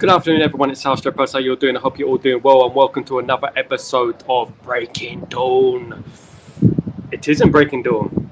Good afternoon, everyone. It's Sal Warner. How you're doing? I hope you're all doing well, and welcome to another episode of Breaking Dawn. It isn't Breaking Dawn.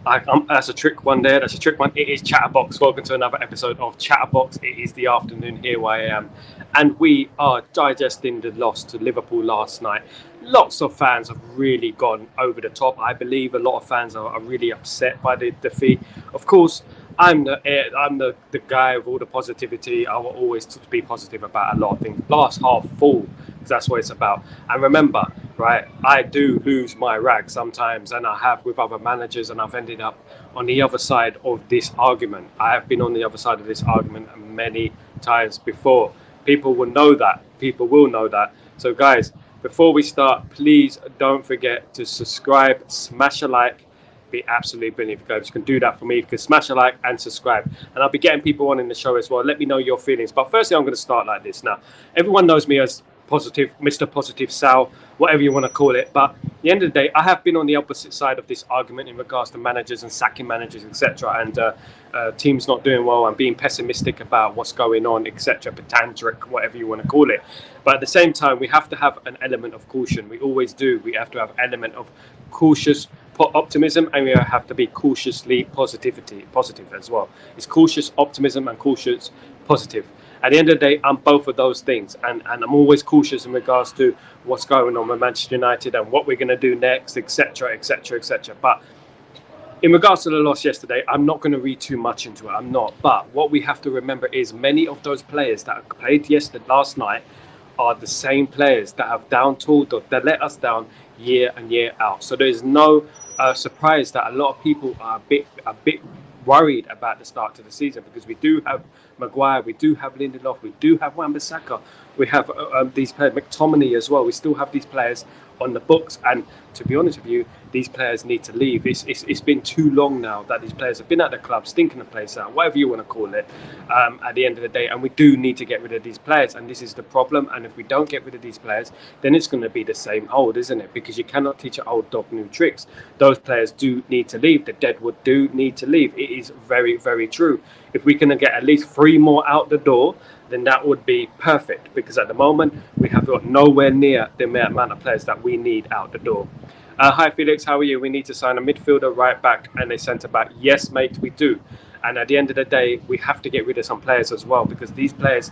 That's a trick one there. That's a trick one. It is Chatterbox. Welcome to another episode of Chatterbox. It is the afternoon. Here I am, and we are digesting the loss to Liverpool last night. Lots of fans have really gone over the top. I believe a lot of fans are really upset by the defeat. Of course, I'm the guy with all the positivity. I will always be positive about a lot of things. Glass half full, because that's what it's about. And remember, right, I do lose my rag sometimes, and I have with other managers, and I've ended up on the other side of this argument. I have been on the other side of this argument many times before. People will know that. People will know that. So, guys, before we start, please don't forget to subscribe, smash a like. Be absolutely brilliant if you can do that for me. You can smash a like and subscribe, and I'll be getting people on in the show as well. Let me know your feelings. But firstly, I'm going to start like this. Now, everyone knows me as Positive, Mr. Positive Sal, whatever you want to call it. But at the end of the day, I have been on the opposite side of this argument in regards to managers and sacking managers, etc., and teams not doing well and being pessimistic about what's going on, etc., pedantic, whatever you want to call it. But at the same time, we have to have an element of caution. We always do. We have to have an element of cautious optimism, and we have to be cautiously positive as well. It's cautious optimism and cautious positive. At the end of the day, I'm both of those things, and I'm always cautious in regards to what's going on with Manchester United and what we're going to do next, etc., etc., etc. But in regards to the loss yesterday, I'm not going to read too much into it. I'm not. But what we have to remember is many of those players that played last night are the same players that have down-tooled or that let us down year in, year out. So there is no surprise that a lot of people are a bit worried about the start to the season, because we do have Maguire, we do have Lindelof, we do have Wan-Bissaka, we have these players, McTominay as well. We still have these players on the books, and to be honest with you, these players need to leave. It's been too long now that these players have been at the club, stinking the place out, whatever you want to call it, at the end of the day, and we do need to get rid of these players, and this is the problem. And if we don't get rid of these players, then it's going to be the same old, isn't it? Because you cannot teach an old dog new tricks. Those players do need to leave. The deadwood do need to leave. It is very, very true. If we can get at least 3 more out the door, then that would be perfect, because at the moment we have got nowhere near the amount of players that we need out the door. Hi Felix, how are you? We need to sign a midfielder, right back and a centre back. Yes mate, we do. And at the end of the day, we have to get rid of some players as well, because these players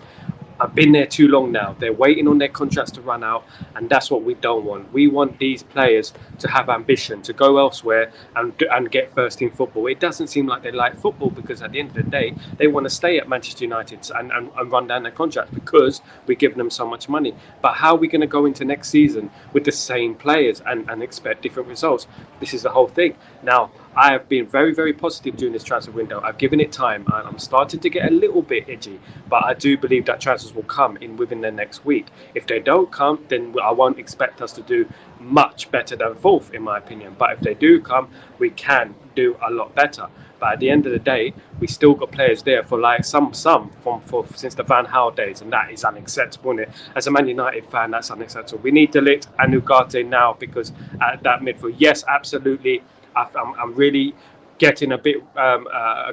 have been there too long now. They're waiting on their contracts to run out, and that's what we don't want. We want these players to have ambition, to go elsewhere and get first team football. It doesn't seem like they like football, because at the end of the day, they want to stay at Manchester United and run down their contracts because we give them so much money. But how are we going to go into next season with the same players and expect different results? This is the whole thing. Now, I have been very, very positive during this transfer window. I've given it time, and I'm starting to get a little bit edgy, but I do believe that transfers will come in within the next week. If they don't come, then I won't expect us to do much better than fourth, in my opinion. But if they do come, we can do a lot better. But at the end of the day, we still got players there for like some since the Van Gaal days, and that is unacceptable, isn't it? As a Man United fan, that's unacceptable. We need Ligt and Ugarte now, because at that midfield, yes, absolutely. I'm really getting a bit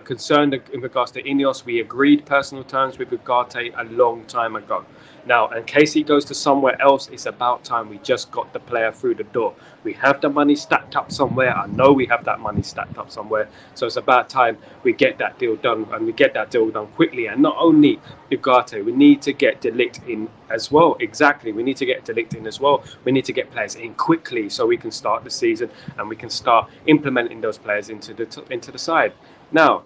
concerned in regards to Ineos. We agreed personal terms with Ugarte a long time ago. Now, in case he goes to somewhere else, it's about time we just got the player through the door. We have the money stacked up somewhere. I know we have that money stacked up somewhere. So it's about time we get that deal done, and we get that deal done quickly. And not only Ugarte, we need to get De Ligt in as well. Exactly. We need to get De Ligt in as well. We need to get players in quickly so we can start the season and we can start implementing those players into the side. Now,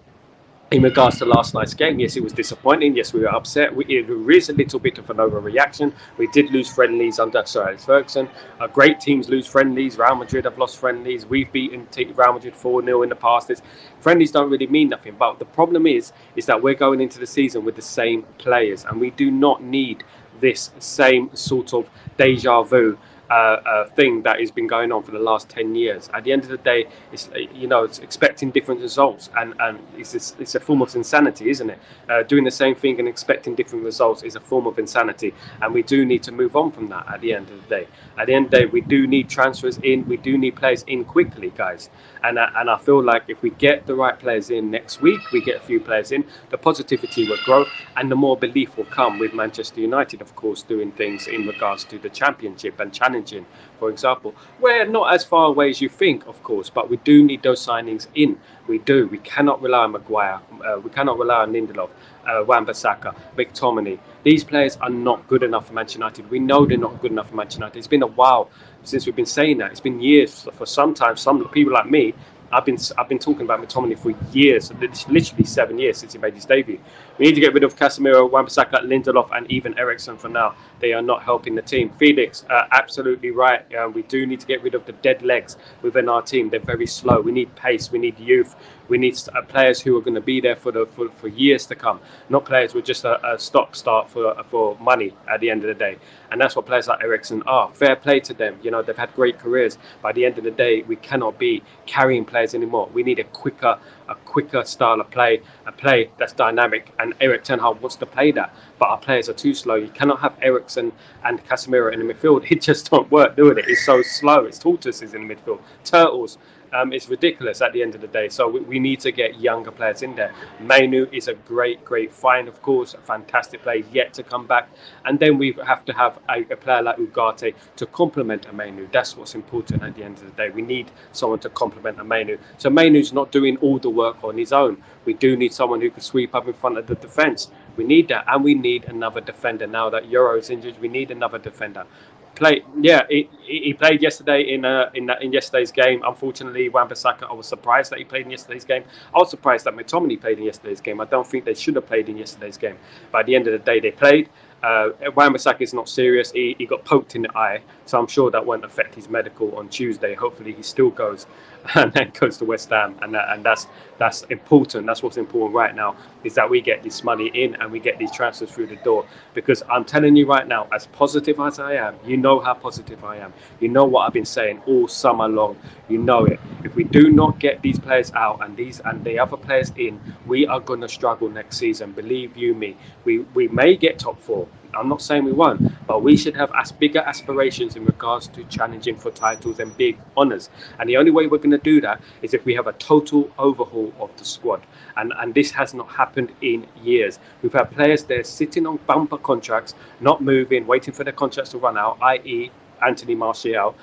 in regards to last night's game, yes, it was disappointing. Yes, we were upset. It is a little bit of an overreaction. We did lose friendlies under Sir Alex Ferguson. Great teams lose friendlies. Real Madrid have lost friendlies. We've beaten Real Madrid 4-0 in the past. Friendlies don't really mean nothing. But the problem is that we're going into the season with the same players, and we do not need this same sort of deja vu thing that has been going on for the last 10 years. At the end of the day, it's it's expecting different results, and it's a form of insanity, isn't it? Doing the same thing and expecting different results is a form of insanity, and we do need to move on from that. At the end of the day, we do need transfers in. We do need players in quickly, guys. And I feel like if we get the right players in next week, we get a few players in, the positivity will grow, and the more belief will come with Manchester United, of course, doing things in regards to the Championship and challenging, for example. We're not as far away as you think, of course, but we do need those signings in. We do. We cannot rely on Maguire. We cannot rely on Lindelof, Wan-Bissaka, McTominay. These players are not good enough for Manchester United. We know they're not good enough for Manchester United. It's been a while since we've been saying that. It's been years. For sometimes some people like me, I've been talking about McTominay for years, literally 7 years since he made his debut. We need to get rid of Casemiro, Wan-Bissaka, Lindelof, and even Eriksen for now. They are not helping the team. Felix, absolutely right. We do need to get rid of the dead legs within our team. They're very slow. We need pace. We need youth. We need players who are going to be there for years to come, not players with just a stop-start for money at the end of the day. And that's what players like Eriksen are. Fair play to them. They've had great careers. By the end of the day, we cannot be carrying players anymore. We need a quicker style of play, a play that's dynamic. And Erik ten Hag wants to play that, but our players are too slow. You cannot have Eriksen and Casemiro in the midfield. It just don't work, doing it. It's so slow. It's tortoises in the midfield, turtles. It's ridiculous at the end of the day. So we need to get younger players in there. Mainu is a great find, of course, a fantastic player yet to come back. And then we have to have a player like Ugarte to complement a Mainu. That's what's important at the end of the day. We need someone to complement a Mainu. So Mainu's not doing all the work on his own. We do need someone who can sweep up in front of the defence. We need that, and we need another defender. Now that Euro is injured, we need another defender. He played yesterday in yesterday's game. Unfortunately, Wan-Bissaka, I was surprised that he played in yesterday's game. I was surprised that McTominay played in yesterday's game. I don't think they should have played in yesterday's game. But at the end of the day, they played. Wan-Bissaka is not serious. He got poked in the eye, so I'm sure that won't affect his medical on Tuesday. Hopefully, he still goes and then goes to West Ham, and that's important. That's what's important right now, is that we get this money in and we get these transfers through the door. Because I'm telling you right now, as positive as I am, you know how positive I am. You know what I've been saying all summer long. You know it. If we do not get these players out and the other players in, we are going to struggle next season. Believe you me. We may get top four. I'm not saying we won't, but we should have bigger aspirations in regards to challenging for titles and big honours. And the only way we're going to do that is if we have a total overhaul of the squad. And this has not happened in years. We've had players there sitting on bumper contracts, not moving, waiting for their contracts to run out, i.e. Anthony Martial,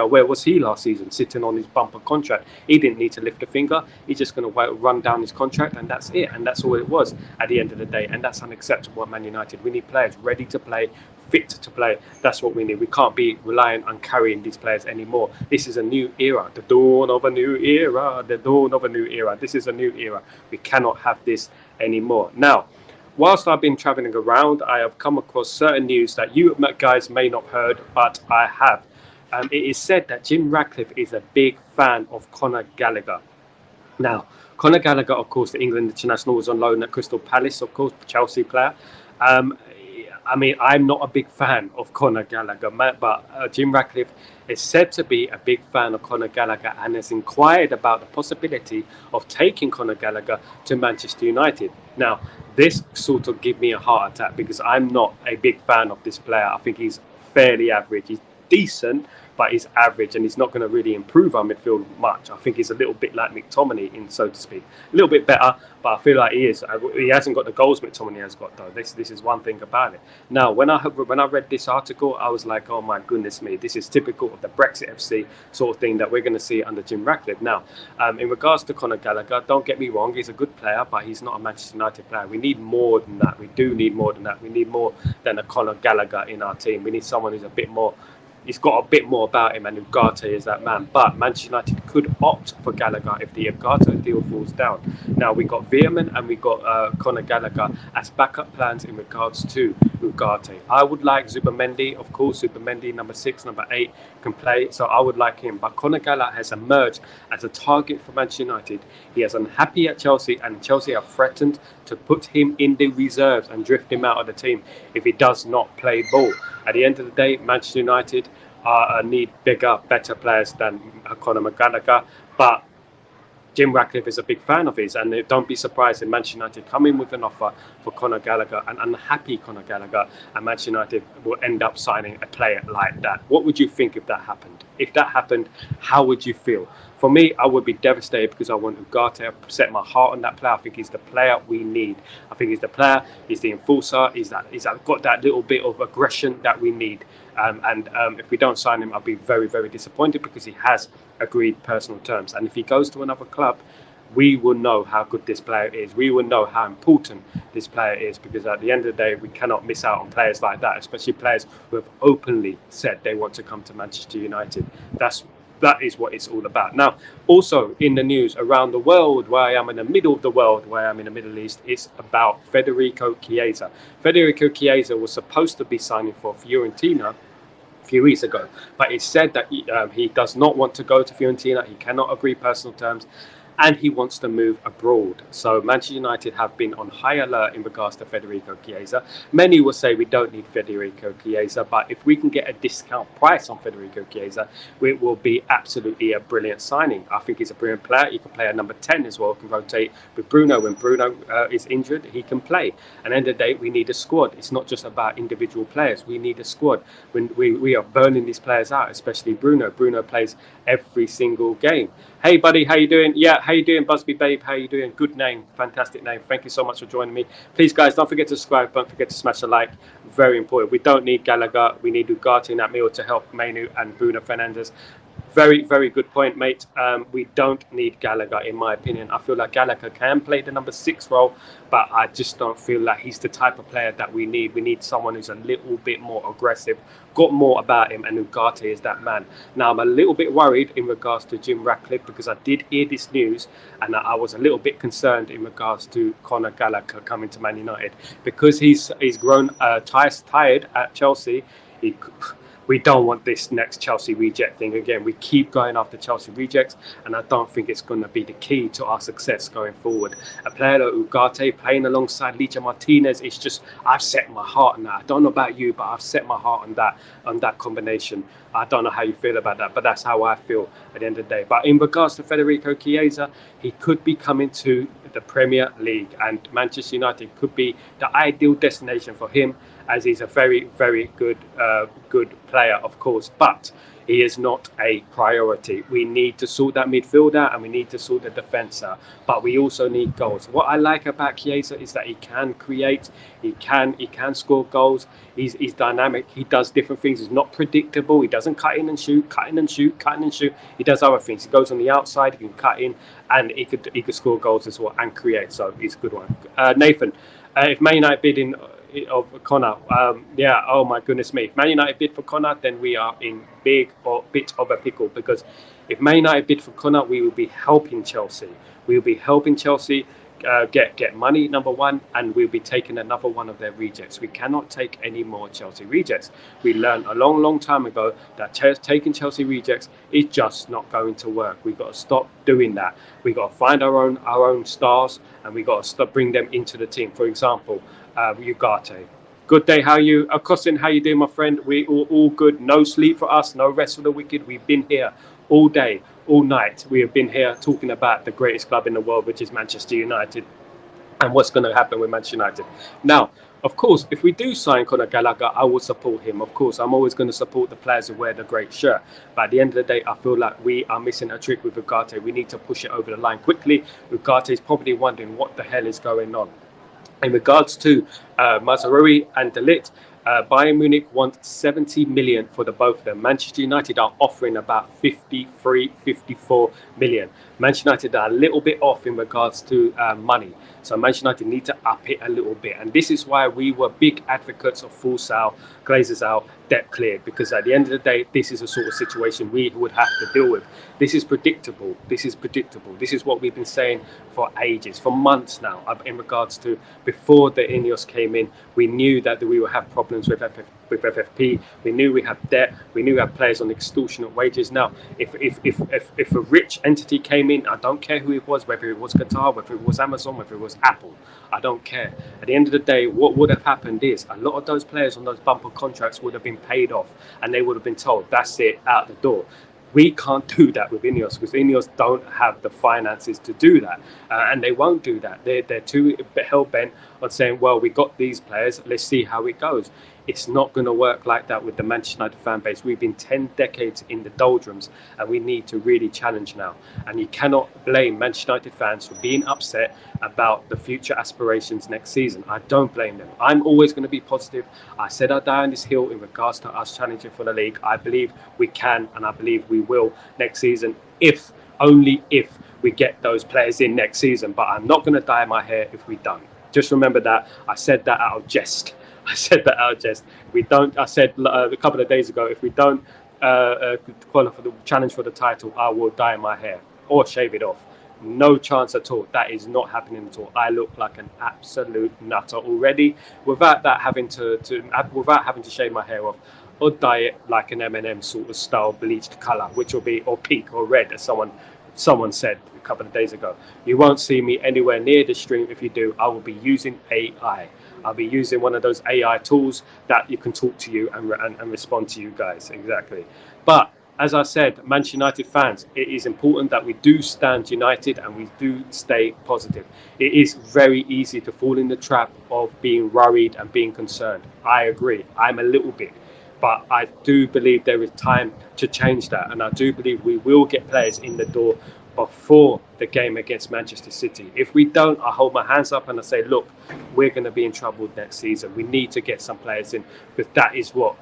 where was he last season? Sitting on his bumper contract. He didn't need to lift a finger. He's just going to run down his contract, and that's it. And that's all it was at the end of the day. And that's unacceptable at Man United. We need players ready to play, fit to play. That's what we need. We can't be reliant on carrying these players anymore. This is a new era. The dawn of a new era. The dawn of a new era. This is a new era. We cannot have this anymore. Now, whilst I've been travelling around, I have come across certain news that you guys may not have heard, but I have. It is said that Jim Ratcliffe is a big fan of Conor Gallagher. Now, Conor Gallagher, of course, the England international, was on loan at Crystal Palace, of course, Chelsea player. I'm not a big fan of Conor Gallagher, but Jim Ratcliffe is said to be a big fan of Conor Gallagher and has inquired about the possibility of taking Conor Gallagher to Manchester United. Now, this sort of gives me a heart attack because I'm not a big fan of this player. I think he's fairly average. He's decent, but he's average, and he's not going to really improve our midfield much. I think he's a little bit like McTominay, so to speak. A little bit better, but I feel like he is. He hasn't got the goals McTominay has got, though. This is one thing about it. Now, when I read this article, I was like, oh my goodness me, this is typical of the Brexit FC sort of thing that we're going to see under Jim Ratcliffe. Now, in regards to Conor Gallagher, don't get me wrong, he's a good player, but he's not a Manchester United player. We need more than that. We do need more than that. We need more than a Conor Gallagher in our team. We need someone who's a bit more. He's got a bit more about him, and Ugarte is that man. But Manchester United could opt for Gallagher if the Ugarte deal falls down. Now, we got Veerman and we got Conor Gallagher as backup plans in regards to Ugarte. I would like Zubimendi, of course. Zubimendi, number 6, number 8, can play, so I would like him. But Conor Gallagher has emerged as a target for Manchester United. He is unhappy at Chelsea, and Chelsea have threatened to put him in the reserves and drift him out of the team if he does not play ball. At the end of the day, Manchester United need bigger, better players than Conor Gallagher, but Jim Ratcliffe is a big fan of his, and don't be surprised if Manchester United come in with an offer for Conor Gallagher, an unhappy Conor Gallagher, and Manchester United will end up signing a player like that. What would you think if that happened? If that happened, how would you feel? For me, I would be devastated because I want Ugarte. I've set my heart on that player. I think he's the player we need. I think he's the player, he's the enforcer, he's got that little bit of aggression that we need. If we don't sign him, I'll be very, very disappointed because he has agreed personal terms. And if he goes to another club, we will know how good this player is. We will know how important this player is, because at the end of the day, we cannot miss out on players like that, especially players who have openly said they want to come to Manchester United. That is what it's all about. Now, also in the news around the world, where I am in the middle of the world, where I'm in the Middle East, it's about Federico Chiesa. Federico Chiesa was supposed to be signing for Fiorentina few weeks ago, but it's said that he does not want to go to Fiorentina. He cannot agree personal terms, and he wants to move abroad. So Manchester United have been on high alert in regards to Federico Chiesa. Many will say we don't need Federico Chiesa, but if we can get a discount price on Federico Chiesa, it will be absolutely a brilliant signing. I think he's a brilliant player. He can play at number 10 as well. He can rotate with Bruno. When Bruno is injured, he can play. And at the end of the day, we need a squad. It's not just about individual players. We need a squad. When we are burning these players out, especially Bruno. Bruno plays every single game. Hey, buddy, how you doing? Yeah, how you doing, Busby Babe? How you doing? Good name, fantastic name. Thank you so much for joining me. Please, guys, don't forget to subscribe. Don't forget to smash a like. Very important. We don't need Gallagher. We need Ugarte in that middle to help Mainu and Bruno Fernandes. Very, very good point, mate. We don't need Gallagher, in my opinion. I feel like Gallagher can play the number 6 role, but I just don't feel like he's the type of player that we need. We need someone who's a little bit more aggressive, got more about him, and Ugarte is that man. Now, I'm a little bit worried in regards to Jim Ratcliffe, because I did hear this news, and I was a little bit concerned in regards to Conor Gallagher coming to Man United, because he's grown tired at Chelsea. We don't want this next Chelsea reject thing again. We keep going after Chelsea rejects, and I don't think it's going to be the key to our success going forward. A player like Ugarte playing alongside Licha Martinez, it's just, I've set my heart on that. I don't know about you, but I've set my heart on that combination. I don't know how you feel about that, but that's how I feel at the end of the day. But in regards to Federico Chiesa, he could be coming to the Premier League, and Manchester United could be the ideal destination for him, as he's a very, very good player, of course, but he is not a priority. We need to sort that midfield out, and we need to sort the defence out, but we also need goals. What I like about Chiesa is that he can create, he can score goals. He's dynamic. He does different things. He's not predictable. He doesn't cut in and shoot. He does other things. He goes on the outside. He can cut in, and he could score goals as well and create. So he's a good one. Nathan, if Man United bid of Conor, oh my goodness me, if Man United bid for Conor, then we are in bit of a pickle, because if Man United bid for Conor, we will be helping Chelsea. We will be helping Chelsea get money, number one, and we'll be taking another one of their rejects. We cannot take any more Chelsea rejects. We learned a long time ago that taking Chelsea rejects is just not going to work. We've got to stop doing that. We've got to find our own stars, and we've got to stop bring them into the team. For example, Ugarte. Good day, how are you? Kosin, how you doing, my friend? We all good. No sleep for us, no rest for the wicked. We've been here all day, all night. We have been here talking about the greatest club in the world, which is Manchester United, and what's going to happen with Manchester United. Now, of course, if we do sign Conor Gallagher, I will support him. Of course, I'm always going to support the players who wear the great shirt. But at the end of the day, I feel like we are missing a trick with Ugarte. We need to push it over the line quickly. Ugarte is probably wondering what the hell is going on. In regards to Mazraoui and Ligt, Bayern Munich want 70 million for the both of them. Manchester United are offering about 54 million. Manchester United are a little bit off in regards to money. So Manchester United need to up it a little bit. And this is why we were big advocates of full sale, Glazers out, debt cleared. Because at the end of the day, this is a sort of situation we would have to deal with. This is predictable. This is predictable. This is what we've been saying for ages, for months now, in regards to before the Ineos came came in, we knew that we would have problems with FFP. We knew we had debt. We knew we had players on extortionate wages. Now, if a rich entity came in, I don't care who it was, whether it was Qatar, whether it was Amazon, whether it was Apple, I don't care. At the end of the day, what would have happened is a lot of those players on those bumper contracts would have been paid off, and they would have been told, that's it, out the door. We can't do that with Ineos because Ineos don't have the finances to do that, and they won't do that. They're too hell-bent on saying, well, we got these players, let's see how it goes. It's not going to work like that with the Manchester United fan base. We've been 10 decades in the doldrums, and we need to really challenge now. And you cannot blame Manchester United fans for being upset about the future aspirations next season. I don't blame them. I'm always going to be positive. I said I'd die on this hill in regards to us challenging for the league. I believe we can, and I believe we will next season, if only if we get those players in next season. But I'm not going to dye my hair if we don't. Just remember that. I said that out of jest. We don't. I said a couple of days ago, if we don't qualify for the challenge for the title, I will dye my hair or shave it off. No chance at all. That is not happening at all. I look like an absolute nutter already, without having to shave my hair off or dye it like an M&M sort of style bleached colour, which will be or pink or red, as someone said a couple of days ago. You won't see me anywhere near the stream. If you do, I will be using AI. I'll be using one of those AI tools that you can talk to you and respond to you guys. Exactly. But as I said, Manchester United fans, it is important that we do stand united and we do stay positive. It is very easy to fall in the trap of being worried and being concerned. I agree. I'm a little bit. But I do believe there is time to change that. And I do believe we will get players in the door before the game against Manchester City. If we don't, I hold my hands up and I say, look, we're going to be in trouble next season. We need to get some players in, because that is what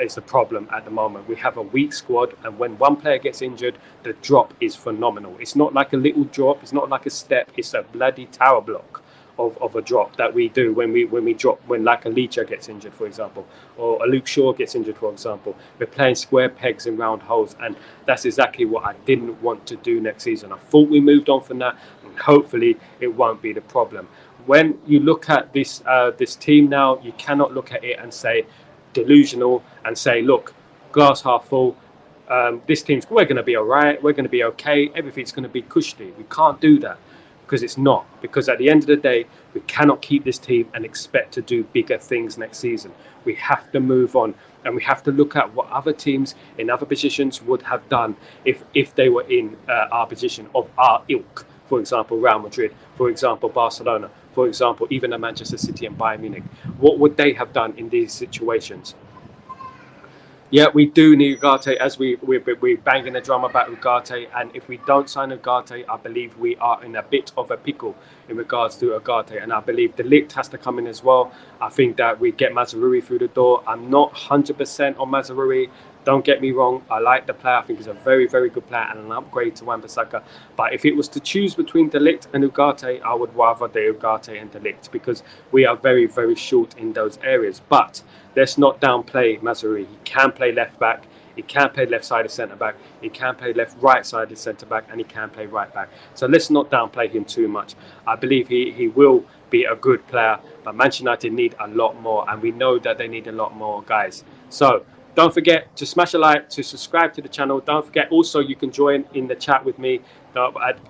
is the problem at the moment. We have a weak squad, and when one player gets injured, the drop is phenomenal. It's not like a little drop. It's not like a step. It's a bloody tower block of a drop that we do when we drop, when like a Ligt gets injured, for example, or a Luke Shaw gets injured, for example. We're playing square pegs in round holes, and that's exactly what I didn't want to do next season. I thought we moved on from that, and hopefully it won't be the problem. When you look at this team now, you cannot look at it and say delusional and say, look, glass half full. This team's, we're going to be all right. We're going to be okay. Everything's going to be cushy. We can't do that. Because it's not. Because at the end of the day, we cannot keep this team and expect to do bigger things next season. We have to move on, and we have to look at what other teams in other positions would have done if they were in our position of our ilk. For example, Real Madrid. For example, Barcelona. For example, even the Manchester City and Bayern Munich. What would they have done in these situations? Yeah, we do need Ugarte, as we're banging the drum about Ugarte, and if we don't sign Ugarte, I believe we are in a bit of a pickle in regards to Ugarte, and I believe the Ligt has to come in as well. I think that we get Mazraoui through the door. I'm not 100% on Mazraoui. Don't get me wrong, I like the player. I think he's a very, very good player and an upgrade to Wan-Bissaka. But if it was to choose between De Ligt and Ugarte, I would rather the Ugarte and De Ligt, because we are very, very short in those areas. But let's not downplay Mazraoui. He can play left back. He can play left side of centre back. He can play right side of centre back, and he can play right back. So let's not downplay him too much. I believe he will be a good player, but Manchester United need a lot more, and we know that they need a lot more, guys. So don't forget to smash a like, to subscribe to the channel. Don't forget also you can join in the chat with me.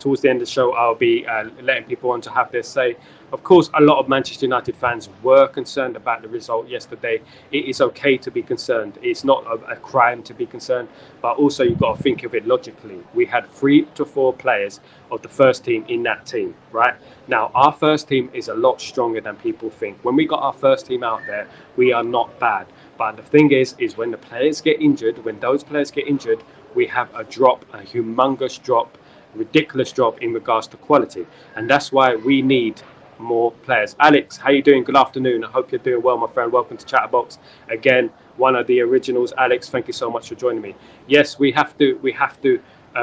Towards the end of the show, I'll be letting people on to have their say. Of course, a lot of Manchester United fans were concerned about the result yesterday. It is okay to be concerned. It's not a crime to be concerned, but also you've got to think of it logically. We had 3 to 4 players of the first team in that team, right? Now, our first team is a lot stronger than people think. When we got our first team out there, we are not bad. But the thing is when the players get injured, when those players get injured, we have a drop, a humongous drop, ridiculous drop in regards to quality. And that's why we need more players. Alex, how you doing? Good afternoon. I hope you're doing well, my friend. Welcome to Chatterbox. Again, one of the originals. Alex, thank you so much for joining me. Yes, we have to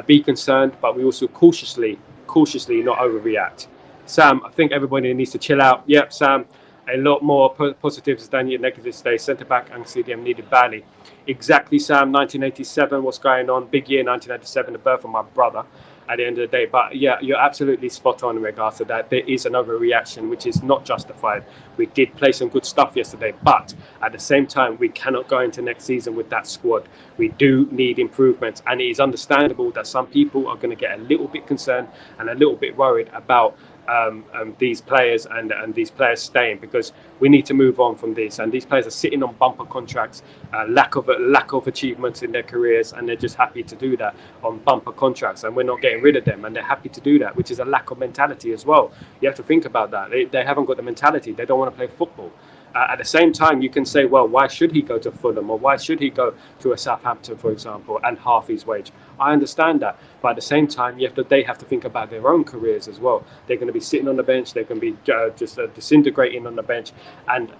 be concerned, but we also cautiously not overreact. Sam, I think everybody needs to chill out. Yep, Sam. A lot more positives than your negatives today. Centre back and CDM needed badly. Exactly, Sam. 1987. What's going on? Big year, 1997. The birth of my brother. at the end of the day. But yeah, you're absolutely spot on in regards to that. There is an overreaction, which is not justified. We did play some good stuff yesterday, but at the same time, we cannot go into next season with that squad. We do need improvements, and it is understandable that some people are going to get a little bit concerned and a little bit worried about these players and these players staying, because we need to move on from this. And these players are sitting on bumper contracts, lack of achievements in their careers, and they're just happy to do that on bumper contracts, and we're not getting rid of them, and they're happy to do that, which is a lack of mentality as well. You have to think about that. They haven't got the mentality. They don't want to play football. At the same time, you can say, well, why should he go to Fulham, or why should he go to a Southampton, for example, and half his wage? I understand that. But at the same time, they have to think about their own careers as well. They're going to be sitting on the bench. They're going to be just disintegrating on the bench and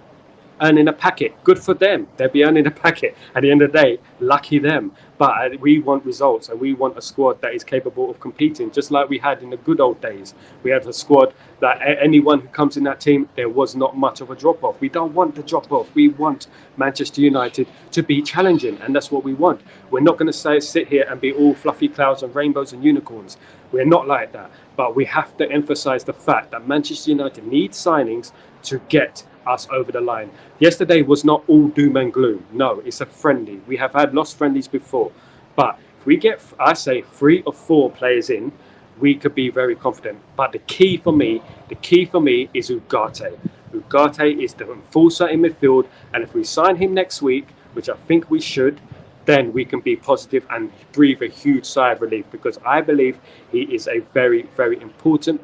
earning a packet. Good for them. They'll be earning a packet at the end of the day. Lucky them. But we want results, and we want a squad that is capable of competing, just like we had in the good old days. We had a squad that anyone who comes in that team, there was not much of a drop-off. We don't want the drop-off. We want Manchester United to be challenging, and that's what we want. We're not going to sit here and be all fluffy clouds and rainbows and unicorns. We're not like that. But we have to emphasise the fact that Manchester United needs signings to get us over the line. Yesterday was not all doom and gloom. No, it's a friendly. We have had lost friendlies before. But if we get, I say, 3 or 4 players in, we could be very confident. But the key for me is Ugarte. Ugarte is the enforcer in midfield. And if we sign him next week, which I think we should, then we can be positive and breathe a huge sigh of relief, because I believe he is a very, very important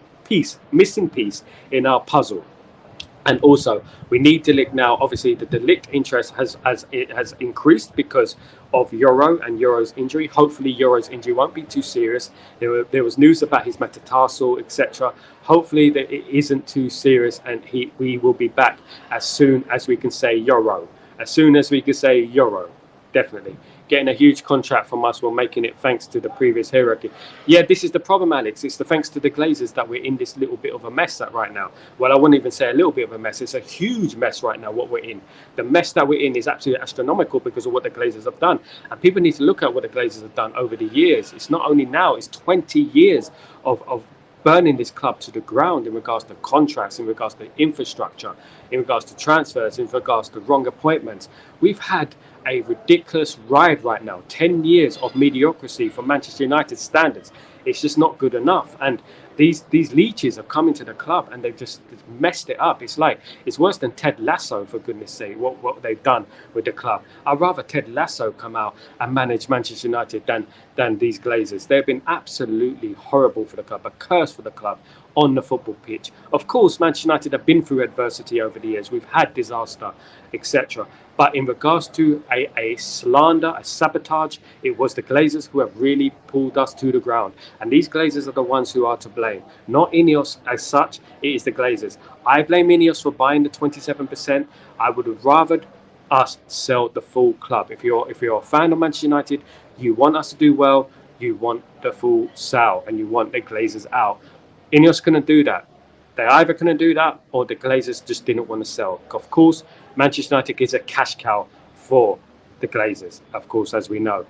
missing piece in our puzzle. And also, we need Ligt now. Obviously, the Ligt interest has increased because of Euro's injury. Hopefully, Euro's injury won't be too serious. There was news about his metatarsal, etc. Hopefully, that it isn't too serious, and we will be back as soon as we can say Euro. As soon as we can say Euro, definitely. Getting a huge contract from us while making it thanks to the previous hierarchy. Yeah, this is the problem, Alex. It's the thanks to the Glazers that we're in this little bit of a mess right now. Well, I wouldn't even say a little bit of a mess. It's a huge mess right now, what we're in. The mess that we're in is absolutely astronomical because of what the Glazers have done. And people need to look at what the Glazers have done over the years. It's not only now, it's 20 years of burning this club to the ground in regards to contracts, in regards to infrastructure, in regards to transfers, in regards to wrong appointments. We've had a ridiculous ride right now. 10 years of mediocrity for Manchester United standards. It's just not good enough. And these leeches have come into the club and they've just messed it up. It's worse than Ted Lasso, for goodness sake, what they've done with the club. I'd rather Ted Lasso come out and manage Manchester United than these Glazers. They've been absolutely horrible for the club, a curse for the club on the football pitch. Of course, Manchester United have been through adversity over the years. We've had disaster, etc. But in regards to a slander, a sabotage, it was the Glazers who have really pulled us to the ground. And these Glazers are the ones who are to blame. Not Ineos as such, it is the Glazers. I blame Ineos for buying the 27%. I would have rather us sell the full club. If you're a fan of Manchester United, you want us to do well, you want the full sale, and you want the Glazers out. Ineos couldn't do that. They either couldn't do that, or the Glazers just didn't want to sell. Of course, Manchester United is a cash cow for the Glazers, of course, as we know.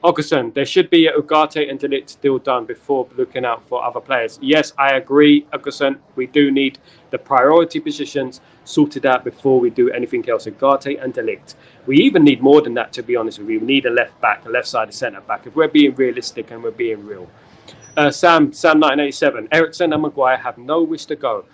Augustin, there should be a Ugarte and Ligt still done before looking out for other players. Yes, I agree, Augustin. We do need the priority positions sorted out before we do anything else. Ugarte and Ligt. We even need more than that, to be honest with you. We need a left back, a left side, a centre back. If we're being realistic and we're being real. Sam 1987. Ericsson and Maguire have no wish to go.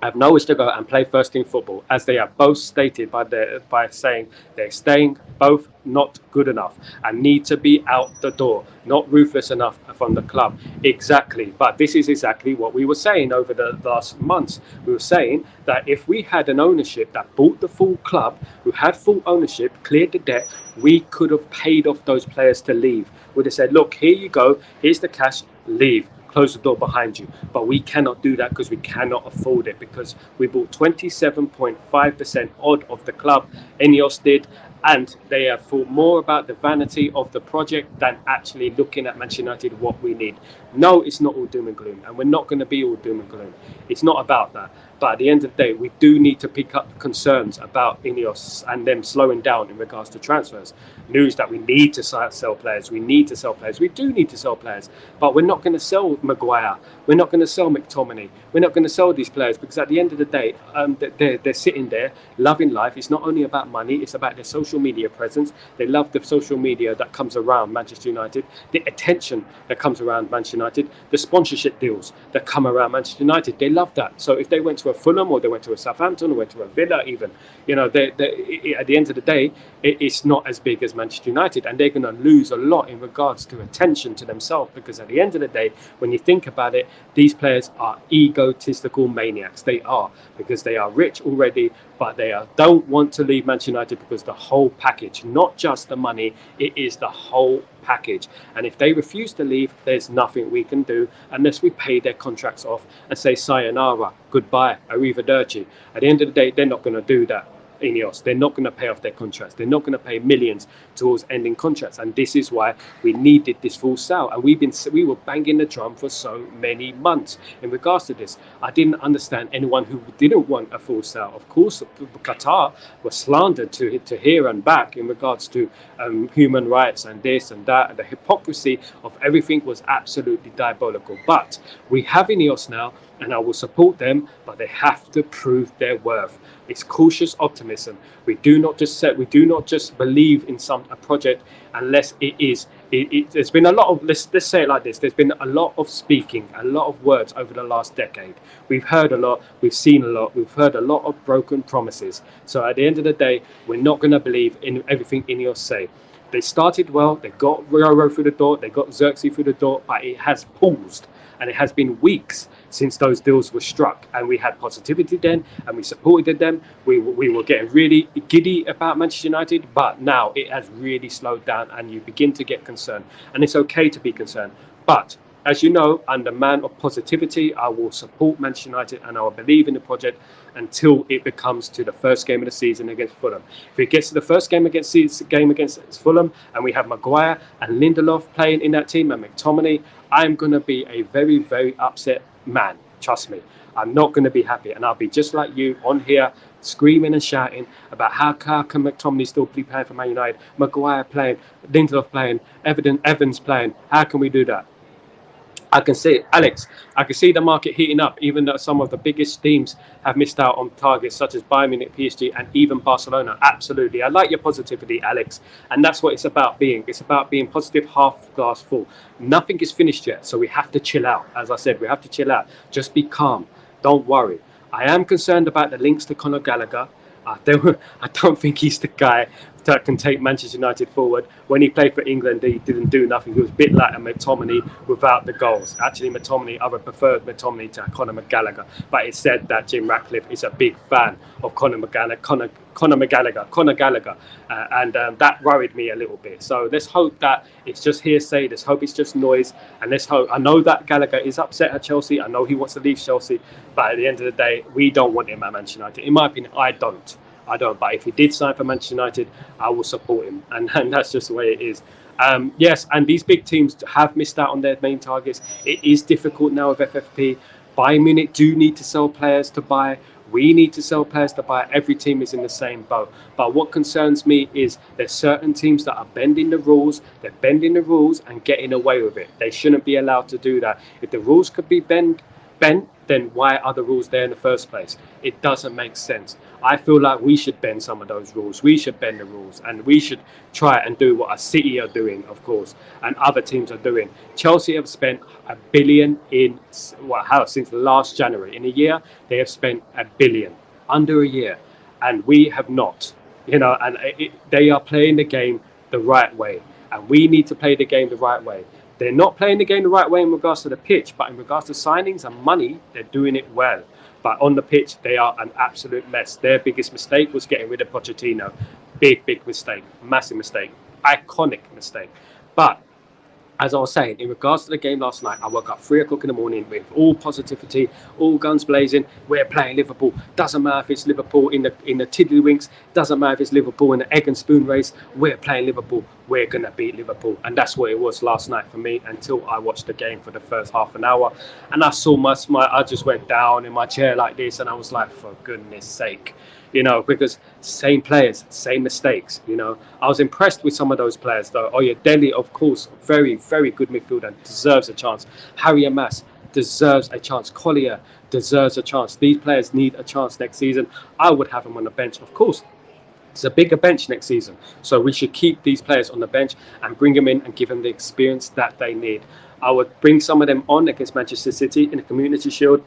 And play first team football, as they are both stated by saying they're staying both not good enough and need to be out the door, not ruthless enough from the club. Exactly. But this is exactly what we were saying over the last months. We were saying that if we had an ownership that bought the full club, who had full ownership, cleared the debt, we could have paid off those players to leave. We'd have said, look, here you go, here's the cash, leave. Close the door behind you. But we cannot do that because we cannot afford it, because we bought 27.5% odd of the club. Ineos did, and they have thought more about the vanity of the project than actually looking at Manchester United, what we need. No, it's not all doom and gloom, and we're not going to be all doom and gloom. It's not about that. But at the end of the day, we do need to pick up concerns about Ineos and them slowing down in regards to transfers. News that we need to sell players. We need to sell players. We do need to sell players. But we're not going to sell Maguire. We're not going to sell McTominay. We're not going to sell these players because at the end of the day, they're sitting there loving life. It's not only about money. It's about their social media presence. They love the social media that comes around Manchester United, the attention that comes around Manchester United, the sponsorship deals that come around Manchester United. They love that. So if they went to a Fulham or they went to a Southampton or went to a Villa even, at the end of the day, it's not as big as Manchester United, and they're going to lose a lot in regards to attention to themselves, because at the end of the day, when you think about it, these players are egotistical maniacs. They are, because they are rich already, but they don't want to leave Manchester United because the whole package, not just the money, it is the whole package. And if they refuse to leave, there's nothing we can do unless we pay their contracts off and say sayonara, goodbye, arrivederci. At the end of the day, they're not going to do that. Ineos, they're not going to pay off their contracts. They're not going to pay millions towards ending contracts, and this is why we needed this full sale. And we were banging the drum for so many months in regards to this. I didn't understand anyone who didn't want a full sale. Of course, Qatar was slandered to here and back in regards to human rights and this and that, and the hypocrisy of everything was absolutely diabolical. But we have Ineos now, and I will support them, but they have to prove their worth. It's cautious optimism. We do not just believe in a project unless it is. There's been a lot of, let's say it like this, there's been a lot of speaking, a lot of words over the last decade. We've heard a lot, we've seen a lot, we've heard a lot of broken promises. So at the end of the day, we're not going to believe in everything Ineos say. They started well, they got Roro through the door, they got Xerxes through the door, but it has paused. And it has been weeks since those deals were struck, and we had positivity then, and we supported them. We were getting really giddy about Manchester United, but now it has really slowed down, and you begin to get concerned. And it's okay to be concerned. But as you know, I'm the man of positivity. I will support Manchester United, and I will believe in the project until it becomes to the first game of the season against Fulham. If it gets to the first game against Fulham, and we have Maguire and Lindelof playing in that team and McTominay, I'm going to be a very, very upset man. Trust me. I'm not going to be happy. And I'll be just like you on here screaming and shouting about how can McTominay still be playing for Man United, Maguire playing, Lindelof playing, Evans playing. How can we do that? I can see it. Alex, I can see the market heating up, even though some of the biggest teams have missed out on targets such as Bayern Munich, PSG, and even Barcelona. Absolutely. I like your positivity, Alex. And that's what it's about being. It's about being positive, half glass full. Nothing is finished yet, so we have to chill out. As I said, we have to chill out. Just be calm. Don't worry. I am concerned about the links to Conor Gallagher. I don't think he's the guy that can take Manchester United forward. When he played for England, he didn't do nothing. He was a bit like a McTominay without the goals. Actually, I would prefer McTominay to Conor Gallagher. But it said that Jim Ratcliffe is a big fan of Conor Gallagher, and that worried me a little bit. So let's hope that it's just hearsay. Let's hope it's just noise. And let's hope. I know that Gallagher is upset at Chelsea. I know he wants to leave Chelsea. But at the end of the day, we don't want him at Manchester United. In my opinion, I don't. But if he did sign for Manchester United, I will support him. And that's just the way it is. Yes, and these big teams have missed out on their main targets. It is difficult now with FFP. Bayern Munich do need to sell players to buy. We need to sell players to buy. Every team is in the same boat. But what concerns me is there's certain teams that are bending the rules. They're bending the rules and getting away with it. They shouldn't be allowed to do that. If the rules could be bent, then why are the rules there in the first place? It doesn't make sense. I feel like we should bend some of those rules. We should bend the rules, and we should try and do what a City are doing, of course, and other teams are doing. Chelsea have spent $1 billion since last January. In a year, they have spent $1 billion, under a year, and we have not. They are playing the game the right way, and we need to play the game the right way. They're not playing the game the right way in regards to the pitch, but in regards to signings and money, they're doing it well. But on the pitch, they are an absolute mess. Their biggest mistake was getting rid of Pochettino. Big mistake. Massive mistake. Iconic mistake. But as I was saying, in regards to the game last night, I woke up 3 o'clock in the morning with all positivity, all guns blazing. We're playing Liverpool. Doesn't matter if it's Liverpool in the tiddlywinks. Doesn't matter if it's Liverpool in the egg and spoon race. We're playing Liverpool. we're going to beat Liverpool. And that's what it was last night for me until I watched the game for the first half an hour. And I saw I just went down in my chair like this, and I was like, for goodness sake. Because same players, same mistakes. I was impressed with some of those players, though. Dele, of course, very, very good midfielder, deserves a chance. Harry Mass deserves a chance. Collier deserves a chance. These players need a chance next season. I would have them on the bench, of course. It's a bigger bench next season, so we should keep these players on the bench and bring them in and give them the experience that they need. I would bring some of them on against Manchester City in the Community Shield,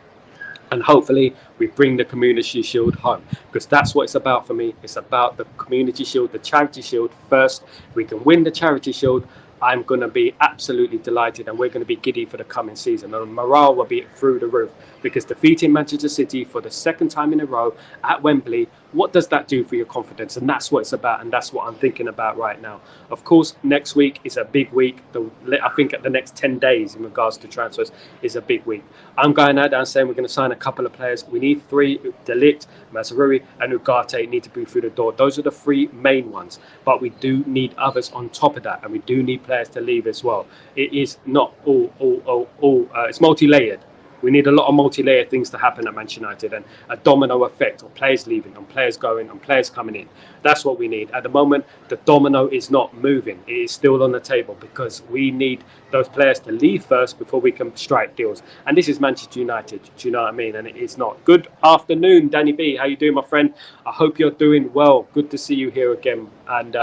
and hopefully we bring the Community Shield home, because that's what it's about for me. It's about the Community Shield, the Charity Shield first. If we can win the Charity Shield, I'm going to be absolutely delighted, and we're going to be giddy for the coming season. And morale will be through the roof, because defeating Manchester City for the second time in a row at Wembley, what does that do for your confidence? And that's what it's about, and that's what I'm thinking about right now. Of course, next week is a big week. I think the next 10 days in regards to transfers is a big week. I'm going out there and saying we're going to sign a couple of players. We need 3, Ligt, Mazraoui and Ugarte need to be through the door. Those are the 3 main ones. But we do need others on top of that, and we do need players to leave as well. It is not it's multi-layered. We need a lot of multi-layer things to happen at Manchester United, and a domino effect of players leaving and players going and players coming in. That's what we need. At the moment, the domino is not moving. It is still on the table, because we need those players to leave first before we can strike deals. And this is Manchester United. Do you know what I mean? And it is not. Good afternoon, Danny B. How you doing, my friend? I hope you're doing well. Good to see you here again. And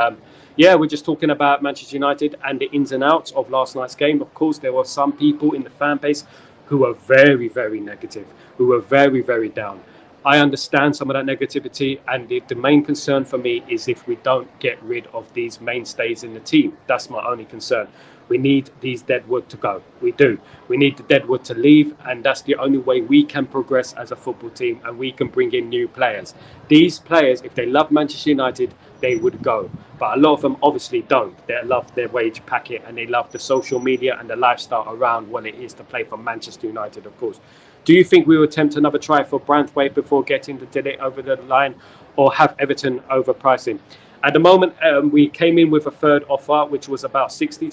we're just talking about Manchester United and the ins and outs of last night's game. Of course, there were some people in the fan base who are very, very negative, who are very, very down. I understand some of that negativity, and the main concern for me is if we don't get rid of these mainstays in the team. That's my only concern. We need these deadwood to go. We do. We need the deadwood to leave, and that's the only way we can progress as a football team, and we can bring in new players. These players, if they love Manchester United, they would go. But a lot of them obviously don't. They love their wage packet, and they love the social media and the lifestyle around what it is to play for Manchester United, of course. Do you think we will attempt another try for Branthwaite before getting the Ligt over the line, or have Everton overpricing? At the moment, we came in with a third offer, which was about 60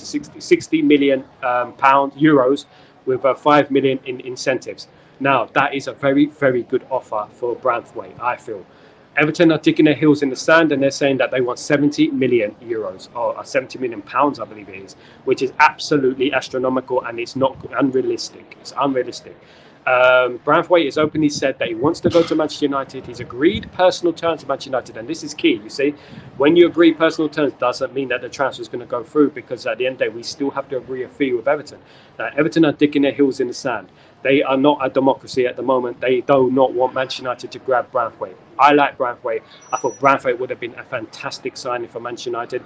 million euros, with 5 million in incentives. Now, that is a very, very good offer for Branthwaite, I feel. Everton are digging their heels in the sand, and they're saying that they want 70 million euros, or 70 million pounds, I believe it is, which is absolutely astronomical, and it's not unrealistic. It's unrealistic. Branthwaite has openly said that he wants to go to Manchester United. He's agreed personal terms to Manchester United, and this is key. You see, when you agree personal terms, doesn't mean that the transfer is going to go through, because at the end of the day, we still have to agree a fee with Everton. Now, Everton are digging their heels in the sand. They are not a democracy at the moment. They do not want Manchester United to grab Branthwaite. I like Branthwaite. I thought Branthwaite would have been a fantastic signing for Manchester United.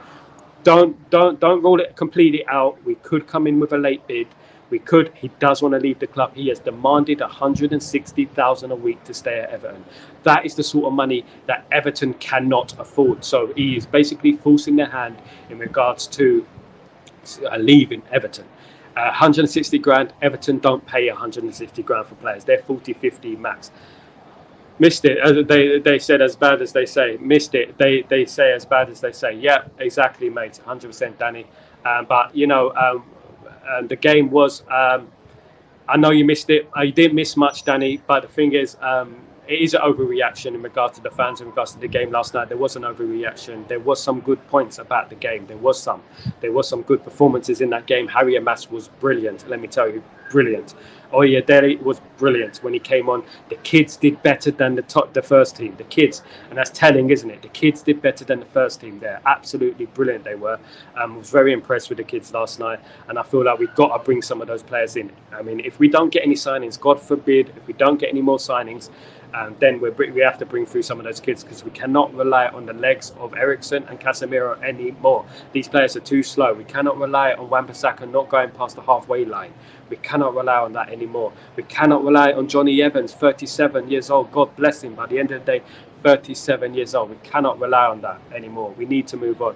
Don't rule it completely out. We could come in with a late bid. We could. He does want to leave the club. He has demanded 160,000 a week to stay at Everton. That is the sort of money that Everton cannot afford. So he is basically forcing their hand in regards to leaving Everton. 160 grand. Everton don't pay 160 grand for players. They're 40, 50 max. Missed it. They said as bad as they say. Missed it. They say as bad as they say. Yeah, exactly, mate. 100%, Danny. But the game was, I know you missed it. You didn't miss much, Danny, but the thing is, it is an overreaction in regard to the fans, in regards to the game last night. There was an overreaction. There was some good points about the game. There was some good performances in that game. Harry Mass was brilliant, let me tell you, brilliant. Dele was brilliant when he came on. The kids did better than the first team. The kids, and that's telling, isn't it? The kids did better than the first team. They're absolutely brilliant. They were. I was very impressed with the kids last night, and I feel like we've got to bring some of those players in. I mean, if we don't get any signings, God forbid, if we don't get any more signings, then we have to bring through some of those kids, because we cannot rely on the legs of Eriksen and Casemiro anymore. These players are too slow. We cannot rely on Wan-Bissaka not going past the halfway line. We cannot rely on that anymore. We cannot rely on Johnny Evans, 37 years old. God bless him. By the end of the day, 37 years old. We cannot rely on that anymore. We need to move on.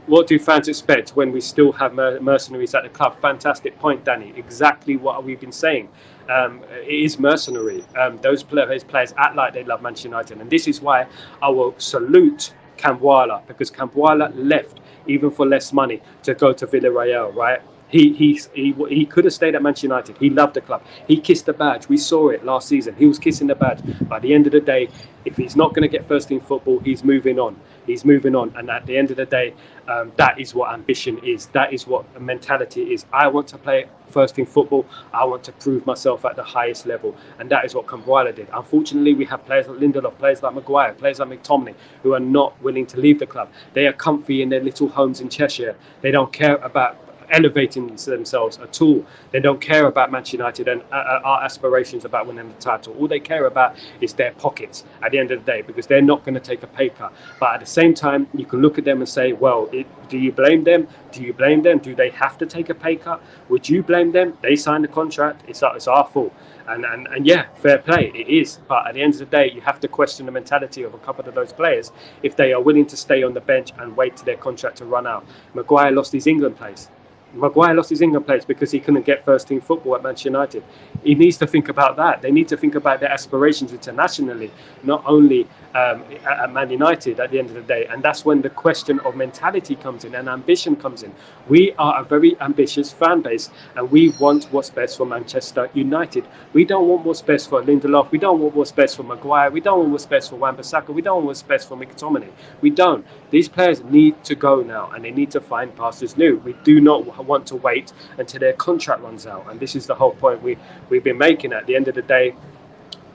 What do fans expect when we still have mercenaries at the club? Fantastic point, Danny. Exactly what we've been saying. It is mercenary. Those players act like they love Manchester United, and this is why I will salute Camboila, because Camboila left even for less money to go to Villarreal, right? He could have stayed at Manchester United. He loved the club. He kissed the badge. We saw it last season. He was kissing the badge. But at the end of the day, if he's not going to get first team football, he's moving on. He's moving on. And at the end of the day, that is what ambition is. That is what a mentality is. I want to play first team football. I want to prove myself at the highest level. And that is what Camboila did. Unfortunately, we have players like Lindelof, players like Maguire, players like McTominay, who are not willing to leave the club. They are comfy in their little homes in Cheshire. They don't care about elevating themselves at all. They don't care about Manchester United and our aspirations about winning the title. All they care about is their pockets at the end of the day, because they're not going to take a pay cut. But at the same time, you can look at them and say, well, do you blame them? Do you blame them? Do they have to take a pay cut? Would you blame them? They signed the contract. It's our fault. And yeah, fair play, it is. But at the end of the day, you have to question the mentality of a couple of those players if they are willing to stay on the bench and wait till their contract to run out. Maguire lost his England place. Because he couldn't get first team football at Manchester United. He needs to think about that. They need to think about their aspirations internationally, not only at Man United at the end of the day. And that's when the question of mentality comes in and ambition comes in. We are a very ambitious fan base, and we want what's best for Manchester United. We don't want what's best for Lindelof. We don't want what's best for Maguire. We don't want what's best for Wan-Bissaka. We don't want what's best for McTominay. We don't. These players need to go now, and they need to find pastures new. We do not want to wait until their contract runs out. And this is the whole point we've been making. At the end of the day,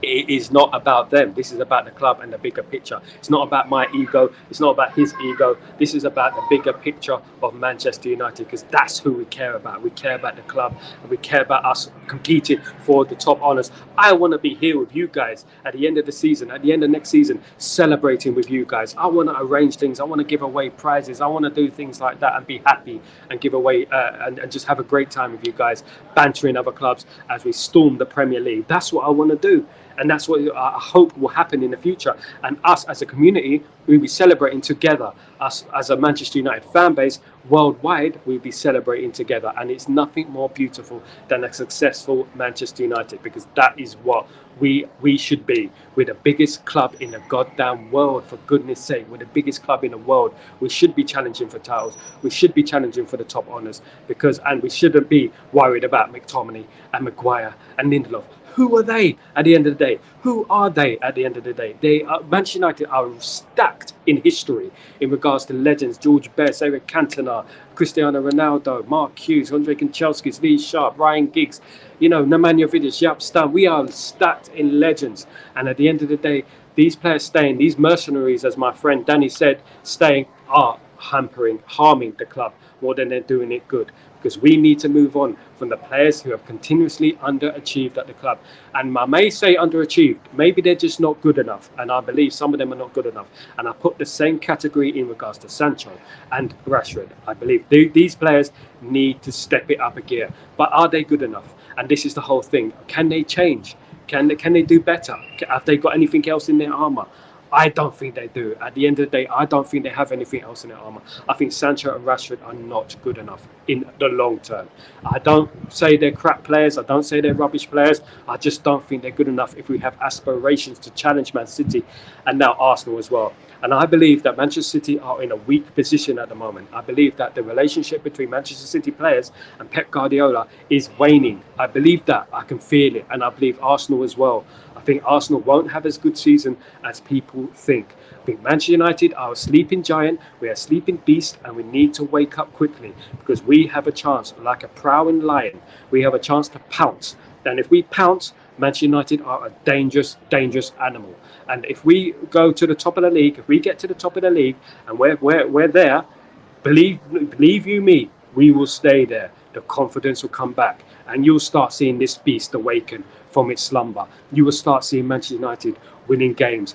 it is not about them. This is about the club and the bigger picture. It's not about my ego. It's not about his ego. This is about the bigger picture of Manchester United, because that's who we care about. We care about the club, and we care about us competing for the top honours. I want to be here with you guys at the end of the season, at the end of next season, celebrating with you guys. I want to arrange things. I want to give away prizes. I want to do things like that and be happy and give away and just have a great time with you guys, bantering other clubs as we storm the Premier League. That's what I want to do. And that's what I hope will happen in the future. And us as a community, we'll be celebrating together. Us as a Manchester United fan base worldwide, we'll be celebrating together. And it's nothing more beautiful than a successful Manchester United, because that is what we should be. We're the biggest club in the goddamn world, for goodness sake. We're the biggest club in the world. We should be challenging for titles. We should be challenging for the top honours, and we shouldn't be worried about McTominay and Maguire and Lindelof. Who are they at the end of the day? Who are they at the end of the day? Manchester United are stacked in history in regards to legends. George Best, Eric Cantona, Cristiano Ronaldo, Mark Hughes, Andre Kanchelskis, Lee Sharp, Ryan Giggs, Nemanja Vidic, Jaap Stam. We are stacked in legends. And at the end of the day, these players staying, these mercenaries, as my friend Danny said, staying are harming the club more than they're doing it good. Because we need to move on from the players who have continuously underachieved at the club. And I may say underachieved, maybe they're just not good enough. And I believe some of them are not good enough. And I put the same category in regards to Sancho and Rashford. I believe these players need to step it up a gear. But are they good enough? And this is the whole thing. Can they change? Can they do better? Have they got anything else in their armour? I don't think they do. At the end of the day, I don't think they have anything else in their armour. I think Sancho and Rashford are not good enough in the long term. I don't say they're crap players. I don't say they're rubbish players. I just don't think they're good enough if we have aspirations to challenge Man City and now Arsenal as well. And I believe that Manchester City are in a weak position at the moment. I believe that the relationship between Manchester City players and Pep Guardiola is waning. I believe that. I can feel it. And I believe Arsenal as well. I think Arsenal won't have as good season as people think. I think Manchester United are a sleeping giant. We are a sleeping beast, and we need to wake up quickly, because we have a chance, like a prowling lion. We have a chance to pounce. And if we pounce, Manchester United are a dangerous, dangerous animal. And if we go to the top of the league, if we get to the top of the league and we're there, believe you me, we will stay there. The confidence will come back, and you'll start seeing this beast awaken from its slumber. You will start seeing Manchester United winning games,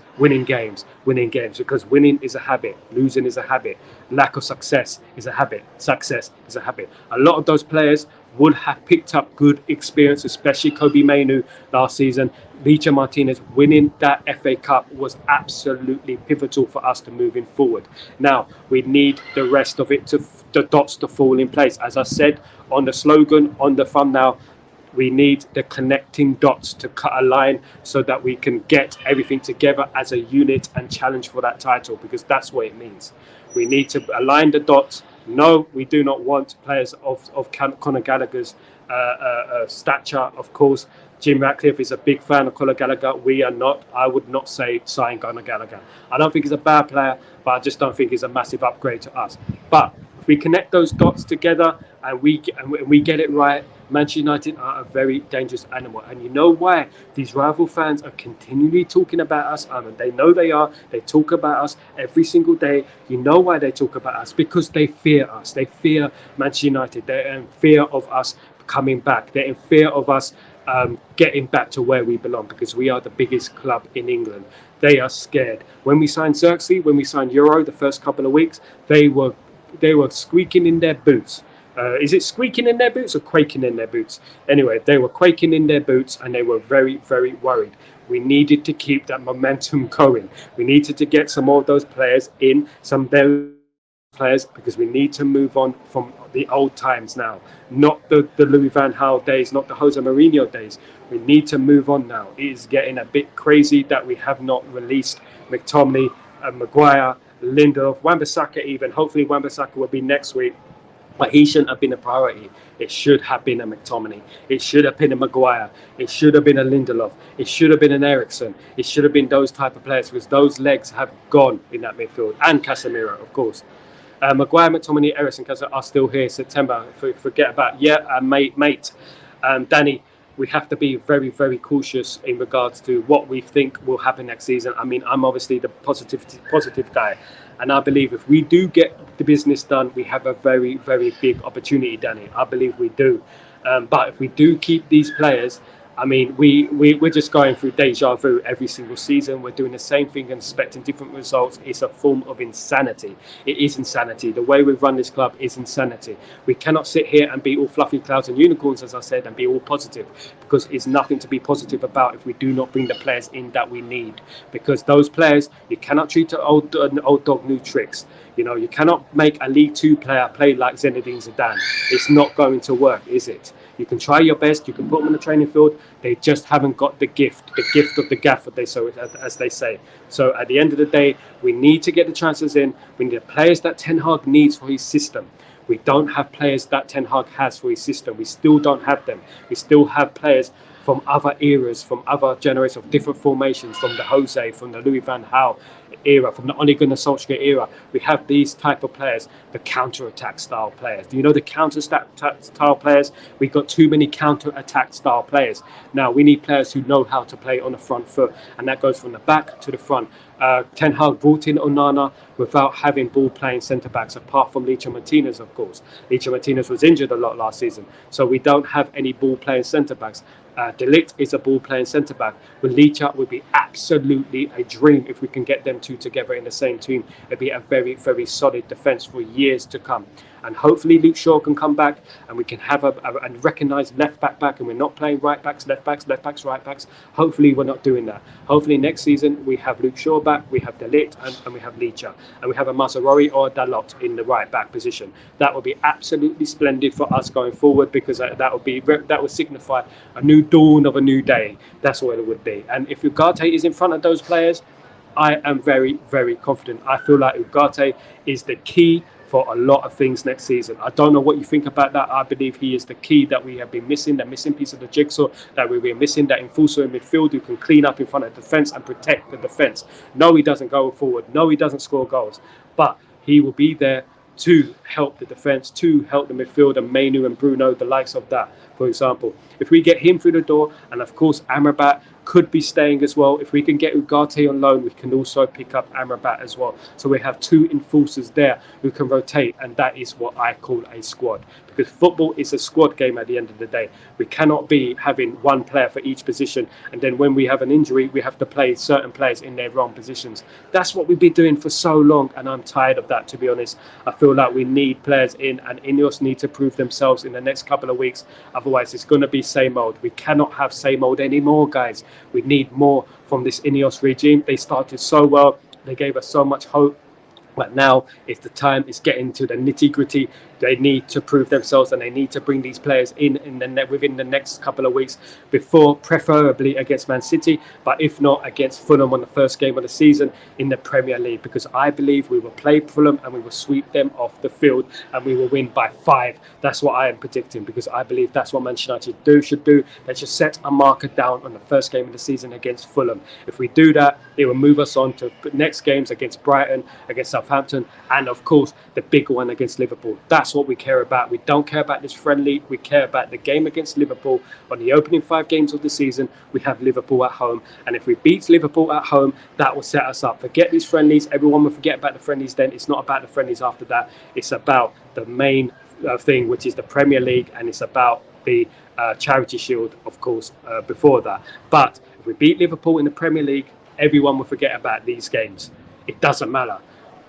because winning is a habit, losing is a habit, lack of success is a habit, success is a habit. A lot of those players would have picked up good experience, especially Kobe Mainoo last season. Licha Martinez winning that FA Cup was absolutely pivotal for us to moving forward. Now, we need the rest of it, the dots to fall in place. As I said on the slogan, on the thumbnail, We need the connecting dots to cut a line so that we can get everything together as a unit and challenge for that title, because that's what it means. We need to align the dots. No, we do not want players of Conor Gallagher's stature, of course. Jim Ratcliffe is a big fan of Conor Gallagher. We are not. I would not say sign Conor Gallagher. I don't think he's a bad player, but I just don't think he's a massive upgrade to us. But if we connect those dots together and we get it right, Manchester United are a very dangerous animal. And you know why? These rival fans are continually talking about us. And they know they are. They talk about us every single day. You know why they talk about us? Because they fear us. They fear Manchester United. They're in fear of us coming back. They're in fear of us getting back to where we belong, because we are the biggest club in England. They are scared. When we signed Xerxes, when we signed Euro, the first couple of weeks, they were squeaking in their boots. Is it squeaking in their boots or quaking in their boots? Anyway, they were quaking in their boots and they were very, very worried. We needed to keep that momentum going. We needed to get some more of those players in, some of their players, because we need to move on from the old times now. Not the Louis van Gaal days, not the Jose Mourinho days. We need to move on now. It is getting a bit crazy that we have not released McTominay, Maguire, Lindelof, Wan-Bissaka even. Hopefully Wan-Bissaka will be next week. But he shouldn't have been a priority. It should have been a McTominay. It should have been a Maguire. It should have been a Lindelof. It should have been an Eriksen. It should have been those type of players, because those legs have gone in that midfield. And Casemiro, of course. Maguire, McTominay, Eriksen, Casemiro are still here. September. Forget about mate. Danny, we have to be very, very cautious in regards to what we think will happen next season. I mean, I'm obviously the positive guy. And I believe if we do get the business done, we have a very, very big opportunity, Danny. I believe we do. But if we do keep these players, I mean, we're just going through deja vu every single season. We're doing the same thing and expecting different results. It's a form of insanity. It is insanity. The way we run this club is insanity. We cannot sit here and be all fluffy clouds and unicorns, as I said, and be all positive, because it's nothing to be positive about if we do not bring the players in that we need. Because those players, you cannot treat an old dog new tricks. You know, you cannot make a League Two player play like Zinedine Zidane. It's not going to work, is it? You can try your best. You can put them on the training field. They just haven't got the gift of the gaff, as they say. So at the end of the day, we need to get the transfers in. We need the players that Ten Hag needs for his system. We don't have players that Ten Hag has for his system. We still don't have them. We still have players from other eras, from other generations of different formations, from the Jose, from the Louis van Gaal era, from the Ole Gunnar Solskjaer era. We have these type of players, the counter-attack style players. Do you know the counter-attack style players? We've got too many counter-attack style players. Now, we need players who know how to play on the front foot, and that goes from the back to the front. Ten Hag brought in Onana without having ball-playing centre-backs, apart from Licha Martinez, of course. Licha Martinez was injured a lot last season, so we don't have any ball-playing centre-backs. Ligt is a ball-playing centre-back. With Licha would be absolutely a dream if we can get them two together in the same team. It'd be a very, very solid defence for years to come. And hopefully Luke Shaw can come back and we can have a recognised left-back back, and we're not playing right-backs, left-backs, right-backs. Hopefully we're not doing that. Hopefully next season we have Luke Shaw back, we have De Ligt and we have Licha. And we have a Mazzarori or a Dalot in the right-back position. That would be absolutely splendid for us going forward, because that would signify a new dawn of a new day. That's what it would be. And if Ugarte is in front of those players, I am very, very confident. I feel like Ugarte is the key for a lot of things next season. I don't know what you think about that. I believe he is the key that we have been missing, the missing piece of the jigsaw that we were missing, that enforcer in midfield who can clean up in front of the defence and protect the defence. No, he doesn't go forward. No, he doesn't score goals. But he will be there to help the defence, to help the midfield, and Mainu and Bruno, the likes of that, for example. If we get him through the door, and of course Amrabat could be staying as well. If we can get Ugarte on loan, we can also pick up Amrabat as well. So we have two enforcers there who can rotate, and that is what I call a squad. Because football is a squad game at the end of the day. We cannot be having one player for each position, and then when we have an injury, we have to play certain players in their wrong positions. That's what we've been doing for so long, and I'm tired of that, to be honest. I feel like we need players in, and Ineos need to prove themselves in the next couple of weeks. Otherwise, it's going to be same old. We cannot have same old anymore, guys. We need more from this Ineos regime. They started so well. They gave us so much hope. But now it's the time. It's getting to the nitty gritty. They need to prove themselves, and they need to bring these players within the next couple of weeks, before, preferably against Man City, but if not, against Fulham on the first game of the season in the Premier League, because I believe we will play Fulham and we will sweep them off the field and we will win by 5. That's what I am predicting, because I believe that's what Manchester United should do. They should set a marker down on the first game of the season against Fulham. If we do that, it will move us on to the next games against Brighton, against Southampton, and of course the big one against Liverpool. That's what we care about. We don't care about this friendly. We care about the game against Liverpool. On the opening 5 games of the season, we have Liverpool at home, and if we beat Liverpool at home, that will set us up. Forget these friendlies. Everyone will forget about the friendlies then. It's not about the friendlies after that. It's about the main thing, which is the Premier League, and it's about the Charity Shield, of course, before that. But if we beat Liverpool in the Premier League, everyone will forget about these games. It doesn't matter.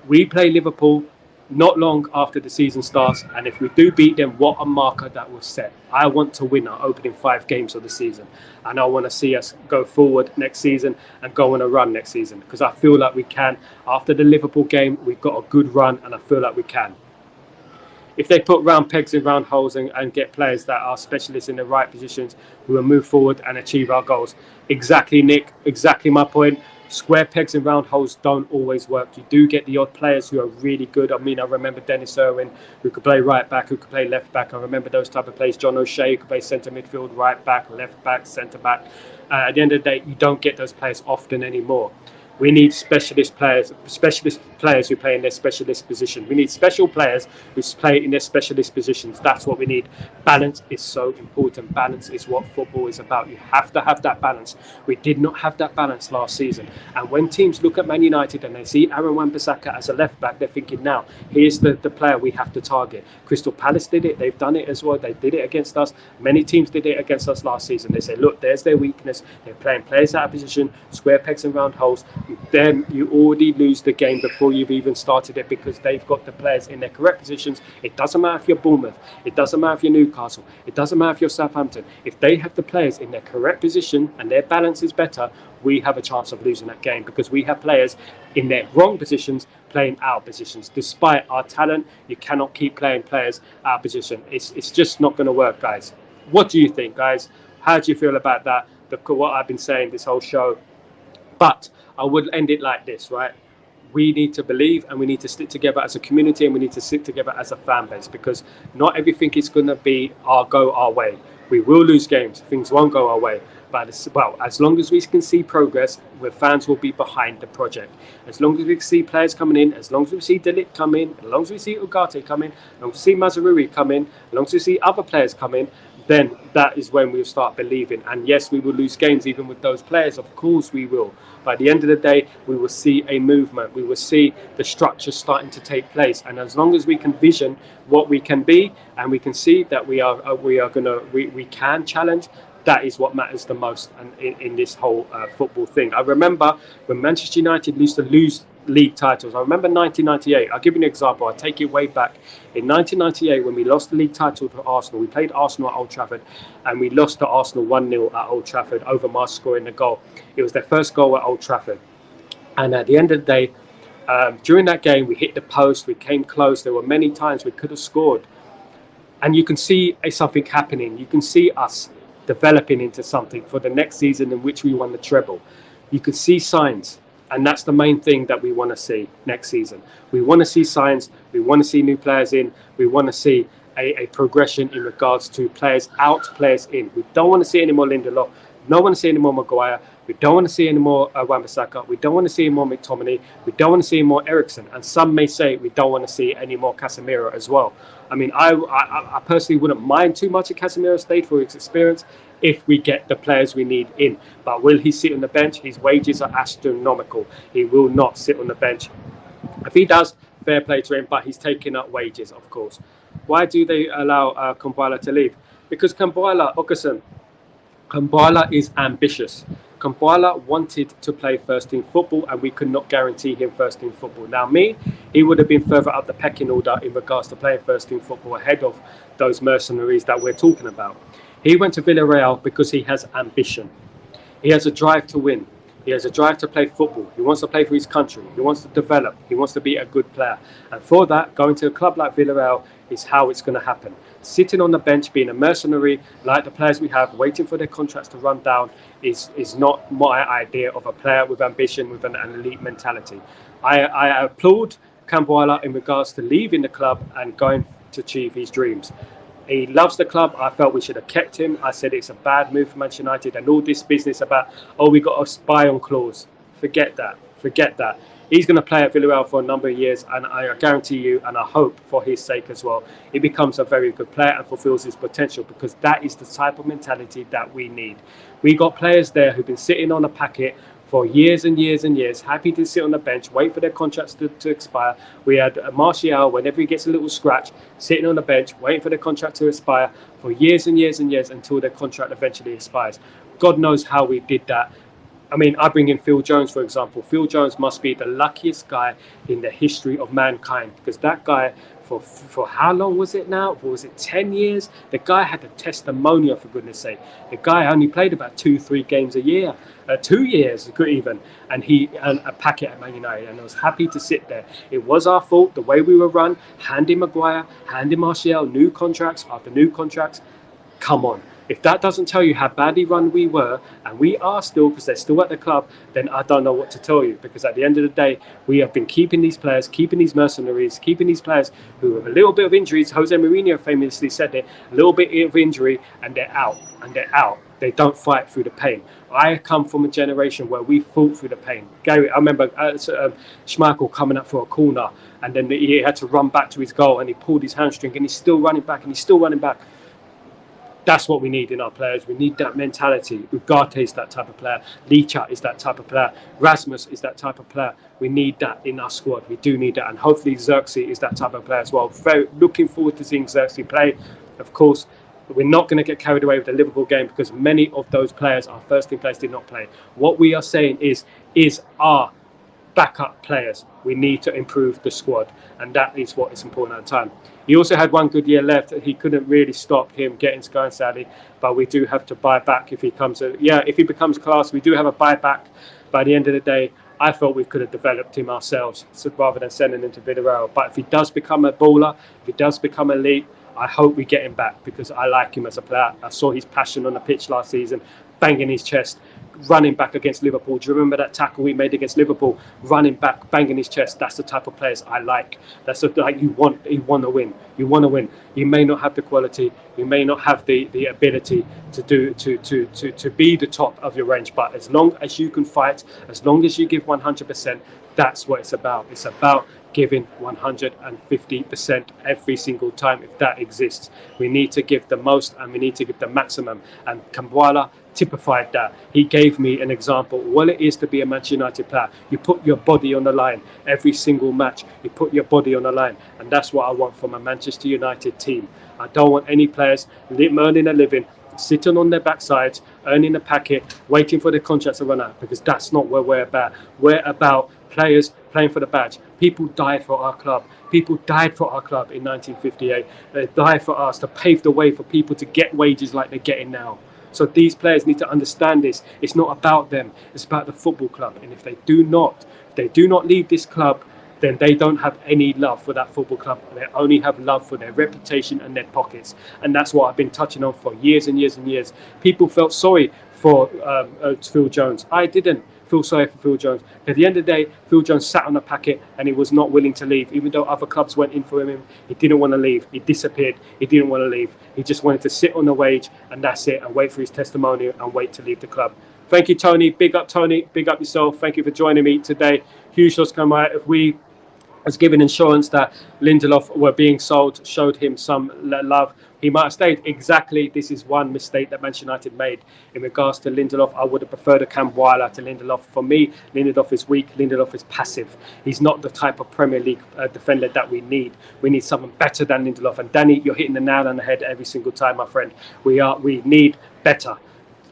We play Liverpool not long after the season starts, and if we do beat them, what a marker that will set. I want to win our opening 5 games of the season, and I want to see us go forward next season and go on a run next season, because I feel like we can. After the Liverpool game, we've got a good run, and I feel like we can. If they put round pegs in round holes and get players that are specialists in the right positions, we will move forward and achieve our goals. Exactly, Nick. Exactly my point. Square pegs in round holes don't always work. You do get the odd players who are really good. I mean, I remember Dennis Irwin, who could play right back, who could play left back. I remember those type of players. John O'Shea, who could play centre midfield, right back, left back, centre back. At the end of the day, you don't get those players often anymore. We need specialist players who play in their specialist position. We need special players who play in their specialist positions. That's what we need. Balance is so important. Balance is what football is about. You have to have that balance. We did not have that balance last season. And when teams look at Man United and they see Aaron Wan-Bissaka as a left back, they're thinking, now, here's the player we have to target. Crystal Palace did it. They've done it as well. They did it against us. Many teams did it against us last season. They say, look, there's their weakness. They're playing players out of position, square pegs and round holes. Then you already lose the game before you've even started it, because they've got the players in their correct positions. It doesn't matter if you're Bournemouth. It doesn't matter if you're Newcastle. It doesn't matter if you're Southampton. If they have the players in their correct position and their balance is better, we have a chance of losing that game, because we have players in their wrong positions playing out positions. Despite our talent, you cannot keep playing players out of position. It's just not going to work, guys. What do you think, guys? How do you feel about that? What I've been saying this whole show. But I would end it like this, right? We need to believe, and we need to stick together as a community, and we need to stick together as a fan base, because not everything is going to be go our way. We will lose games. Things won't go our way. But as long as we can see progress, where fans will be behind the project. As long as we see players coming in, as long as we see Ligt come in, as long as we see Ugarte come in, as long as we see Mazraoui come in, as long as we see other players come in, then that is when we'll start believing. And yes, we will lose games even with those players. Of course we will. By the end of the day, we will see a movement. We will see the structure starting to take place. And as long as we can vision what we can be, and we can see that we can challenge, that is what matters the most in this whole football thing. I remember when Manchester United used to lose league titles. I remember 1998. I'll give you an example. I'll take it way back. In 1998, when we lost the league title to Arsenal, we played Arsenal at Old Trafford, and we lost to Arsenal 1-0 at Old Trafford, Overmars scoring the goal. It was their first goal at Old Trafford. And at the end of the day, during that game, we hit the post, we came close. There were many times we could have scored. And you can see something happening. You can see us developing into something for the next season in which we won the treble. You can see signs. And that's the main thing that we want to see next season. We want to see signs. We want to see new players in. We want to see a progression in regards to players out, players in. We don't want to see any more Lindelof. We don't want to see any more Maguire. We don't want to see any more Wan-Bissaka. We don't want to see any more McTominay. We don't want to see any more Eriksen. And some may say we don't want to see any more Casemiro as well. I mean, I personally wouldn't mind too much if Casemiro stayed for his experience, if we get the players we need in. But will he sit on the bench? His wages are astronomical. He will not sit on the bench. If he does, fair play to him, but he's taking up wages, of course. Why do they allow Kambala to leave? Because Kambala is ambitious. Kambala wanted to play first team football, and we could not guarantee him first team football. Now, he would have been further up the pecking order in regards to playing first team football ahead of those mercenaries that we're talking about. He went to Villarreal because he has ambition. He has a drive to win. He has a drive to play football. He wants to play for his country. He wants to develop. He wants to be a good player. And for that, going to a club like Villarreal is how it's going to happen. Sitting on the bench, being a mercenary like the players we have, waiting for their contracts to run down is not my idea of a player with ambition, with an elite mentality. I applaud Camboila in regards to leaving the club and going to achieve his dreams. He loves the club. I felt we should have kept him. I said it's a bad move for Manchester United, and all this business about, oh, we got a spy on clause. Forget that. Forget that. He's going to play at Villarreal for a number of years, and I guarantee you, and I hope for his sake as well, he becomes a very good player and fulfills his potential, because that is the type of mentality that we need. We got players there who've been sitting on a packet for years and years and years, happy to sit on the bench, wait for their contracts to expire. We had Martial, whenever he gets a little scratch, sitting on the bench, waiting for their contract to expire for years and years and years until their contract eventually expires. God knows how we did that. I mean, I bring in Phil Jones, for example. Phil Jones must be the luckiest guy in the history of mankind, because that guy, for how long was it now? Was it 10 years? The guy had a testimonial, for goodness sake. The guy only played about 2-3 games a year, 2 years even, and he earned a packet at Man United, and I was happy to sit there. It was our fault, the way we were run, handing Maguire, handing Martial, new contracts after new contracts. Come on. If that doesn't tell you how badly run we were, and we are still, because they're still at the club, then I don't know what to tell you. Because at the end of the day, we have been keeping these players, keeping these mercenaries, keeping these players who have a little bit of injuries. Jose Mourinho famously said it, a little bit of injury, and they're out, They don't fight through the pain. I come from a generation where we fought through the pain. Gary, I remember Schmeichel coming up for a corner, and then he had to run back to his goal, and he pulled his hamstring, and he's still running back, That's what we need in our players. We need that mentality. Ugarte is that type of player. Ligt is that type of player. Rasmus is that type of player. We need that in our squad. We do need that. And hopefully Xerxes is that type of player as well. Very looking forward to seeing Xerxes play. Of course, we're not going to get carried away with the Liverpool game, because many of those players, our first team players, did not play. What we are saying is our backup players. We need to improve the squad, and that is what is important at the time. He also had one good year left. He couldn't really stop him getting going, sadly, but we do have to buy back if he becomes class. We do have a buyback. By the end of the day, I felt we could have developed him ourselves, so rather than sending him to Villarreal. But if he does become a baller, if he does become elite, I hope we get him back, because I like him as a player. I saw his passion on the pitch last season, banging his chest, running back against Liverpool. Do you remember that tackle we made against Liverpool? Running back, banging his chest. That's the type of players I like. That's the like you want to win. You want to win. You may not have the quality. You may not have the ability to be the top of your range. But as long as you can fight, as long as you give 100%, that's what it's about. It's about giving 150% every single time, if that exists. We need to give the most, and we need to give the maximum. And Camboila typified that. He gave me an example what it is to be a Manchester United player. You put your body on the line every single match. You put your body on the line, and that's what I want from a Manchester United team. I don't want any players earning a living, sitting on their backsides, earning a packet, waiting for their contracts to run out, because that's not what we're about. We're about players playing for the badge. People died for our club. People died for our club in 1958. They died for us to pave the way for people to get wages like they're getting now. So these players need to understand this. It's not about them. It's about the football club. And if they do not leave this club, then they don't have any love for that football club. They only have love for their reputation and their pockets. And that's what I've been touching on for years and years and years. People felt sorry for Phil Jones. I didn't feel sorry for Phil Jones. At the end of the day, Phil Jones sat on a packet and he was not willing to leave. Even though other clubs went in for him, he didn't want to leave. He disappeared. He didn't want to leave. He just wanted to sit on the wage, and that's it, and wait for his testimonial and wait to leave the club. Thank you, Tony. Big up, Tony. Big up yourself. Thank you for joining me today. Huge loss come out. If we was given insurance that Lindelof were being sold, showed him some love, he might have stayed. Exactly, this is one mistake that Manchester United made in regards to Lindelof. I would have preferred a Camboila to Lindelof. For me, Lindelof is weak. Lindelof is passive. He's not the type of Premier League defender that we need. We need someone better than Lindelof. And Danny, you're hitting the nail on the head every single time, my friend. We need better.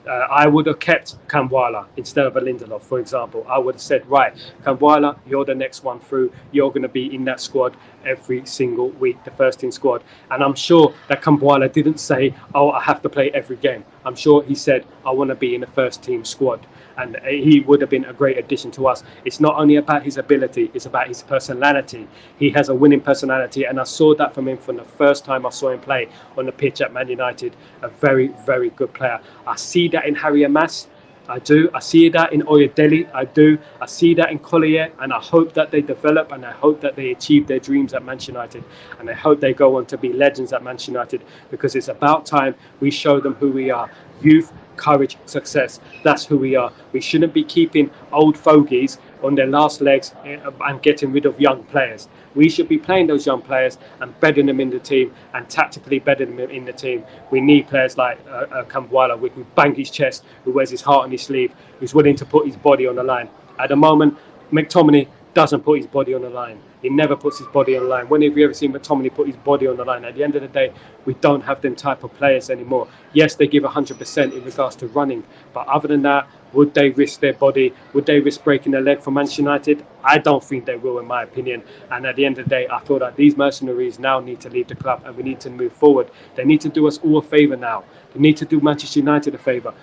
I would have kept Camboila instead of a Lindelof, for example. I would have said, right, Camboila, you're the next one through. You're going to be in that squad every single week, the first team squad. And I'm sure that Camboila didn't say, oh, I have to play every game. I'm sure he said, I want to be in the first team squad. and he would have been a great addition to us. It's not only about his ability, it's about his personality. He has a winning personality, and I saw that from him from the first time I saw him play on the pitch at Man United. A very, very good player. I see that in Harry Amas. I do. I see that in Oyedele. I do. I see that in Collier, and I hope that they develop, and I hope that they achieve their dreams at Manchester United, and I hope they go on to be legends at Manchester United, because it's about time we show them who we are. Youth, courage, success. That's who we are. We shouldn't be keeping old fogies on their last legs and getting rid of young players. We should be playing those young players and bedding them in the team, and tactically bedding them in the team. We need players like Kambwala, who can bang his chest, who wears his heart on his sleeve, who's willing to put his body on the line. At the moment, McTominay doesn't put his body on the line. He never puts his body on the line. When have you ever seen McTominay put his body on the line? At the end of the day, we don't have them type of players anymore. Yes, they give 100% in regards to running, but other than that, would they risk their body? Would they risk breaking their leg for Manchester United? I don't think they will, in my opinion. And at the end of the day, I feel that these mercenaries now need to leave the club, and we need to move forward. They need to do us all a favour now. They need to do Manchester United a favour.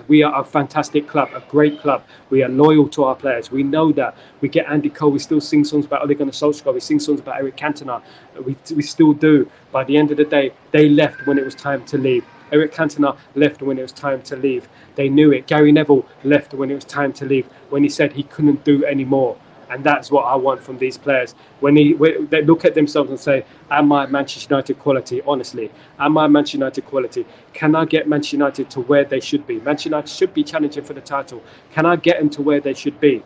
We are a fantastic club, a great club. We are loyal to our players. We know that. We get Andy Cole. We still sing songs about Ole Gunnar Solskjaer. We sing songs about Eric Cantona. We still do. By the end of the day, they left when it was time to leave. Eric Cantona left when it was time to leave. They knew it. Gary Neville left when it was time to leave, when he said he couldn't do any more. And that's what I want from these players. When they look at themselves and say, am I Manchester United quality? Honestly, am I Manchester United quality? Can I get Manchester United to where they should be? Manchester United should be challenging for the title. Can I get them to where they should be?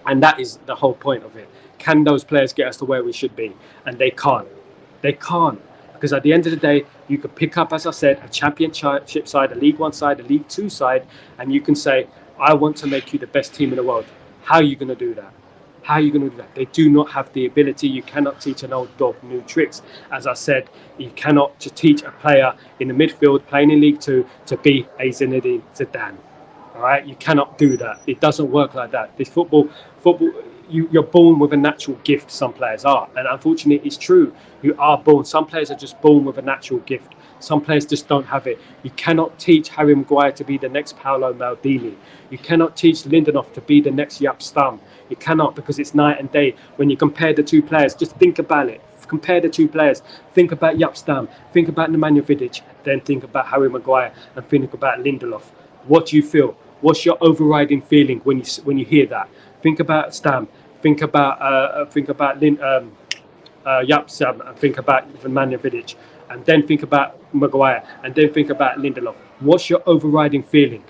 And that is the whole point of it. Can those players get us to where we should be? And they can't. They can't. Because at the end of the day, you could pick up, as I said, a championship side, a League One side, a League Two side, and you can say, I want to make you the best team in the world. How are you going to do that? How are you going to do that? They do not have the ability. You cannot teach an old dog new tricks. As I said, you cannot teach a player in the midfield playing in League Two to be a Zinedine Zidane. All right? You cannot do that. It doesn't work like that. This football, you're born with a natural gift. Some players are, and unfortunately, it's true. You are born. Some players are just born with a natural gift. Some players just don't have it. You cannot teach Harry Maguire to be the next Paolo Maldini. You cannot teach Lindelof to be the next Jaap Stam. You cannot, because it's night and day. When you compare the two players, just think about it. Compare the two players. Think about Jaap Stam. Think about Nemanja Vidic. Then think about Harry Maguire and think about Lindelof. What do you feel? What's your overriding feeling when you hear that? Think about Stam. Think about Jaap Stam, and think about Nemanja Vidic. And then think about Maguire, and then think about Lindelof. What's your overriding feeling?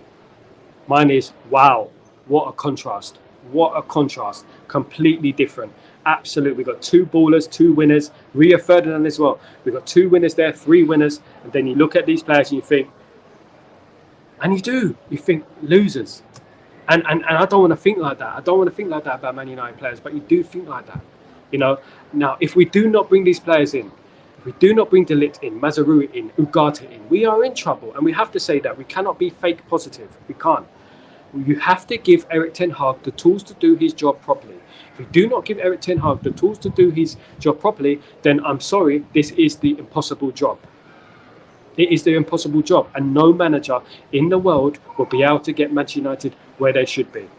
Mine is, wow, what a contrast. What a contrast. Completely different. Absolutely. We've got two ballers, two winners. Rio Ferdinand as well. We've got two winners there, three winners. And then you look at these players and you think, you think losers. And I don't want to think like that. I don't want to think like that about Man United players, but you do think like that. You know, now, if we do not bring these players in, if we do not bring De Ligt in, Mazraoui in, Ugarte in, we are in trouble. And we have to say that. We cannot be fake positive. We can't. You have to give Erik ten Hag the tools to do his job properly. If we do not give Erik ten Hag the tools to do his job properly, then I'm sorry, this is the impossible job. It is the impossible job. And no manager in the world will be able to get Manchester United where they should be.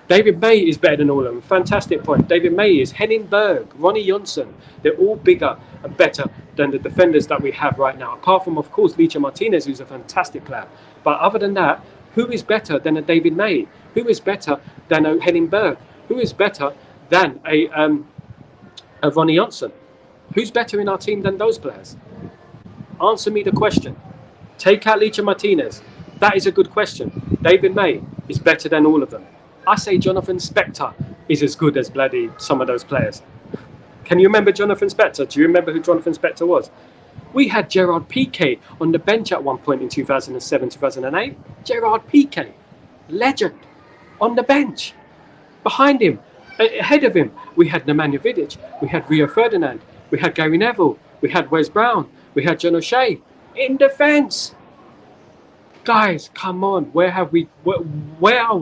David May is better than all of them. Fantastic point. David May is. Henning Berg, Ronnie Johnson. They're all bigger and better than the defenders that we have right now. Apart from, of course, Licha Martinez, who's a fantastic player. But other than that, who is better than a David May? Who is better than a Henning Berg? Who is better than a Ronnie Johnson? Who's better in our team than those players? Answer me the question. Take out Licha Martinez. That is a good question. David May is better than all of them. I say Jonathan Spector is as good as bloody some of those players. Can you remember Jonathan Spector? Do you remember who Jonathan Spector was? We had Gerard Piqué on the bench at one point in 2007, 2008. Gerard Piqué, legend, on the bench. Behind him, ahead of him, we had Nemanja Vidic, we had Rio Ferdinand, we had Gary Neville, we had Wes Brown, we had John O'Shea. In defence. Guys, come on. Where are we? Where are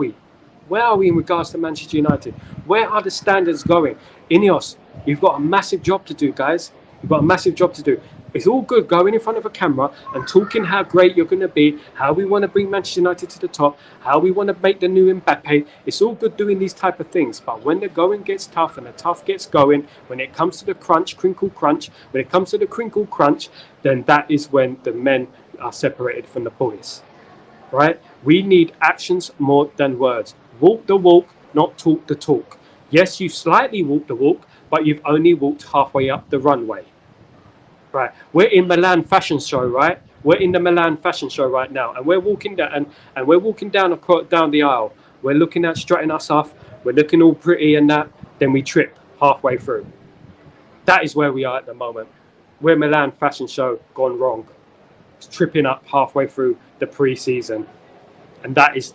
we in regards to Manchester United? Where are the standards going? Ineos, you've got a massive job to do, guys. You've got a massive job to do. It's all good going in front of a camera and talking how great you're going to be, how we want to bring Manchester United to the top, how we want to make the new Mbappe. It's all good doing these type of things. But when the going gets tough and the tough gets going, when it comes to the crinkle crunch, then that is when the men are separated from the boys. Right? We need actions more than words. Walk the walk, not talk the talk. Yes, you slightly walked the walk, but you've only walked halfway up the runway. Right, we're in Milan fashion show, right? We're in the Milan fashion show right now, and we're walking down, and we're walking down the aisle. We're looking at strutting us off. We're looking all pretty and that. Then we trip halfway through. That is where we are at the moment. We're Milan fashion show gone wrong. It's tripping up halfway through the pre-season, and that is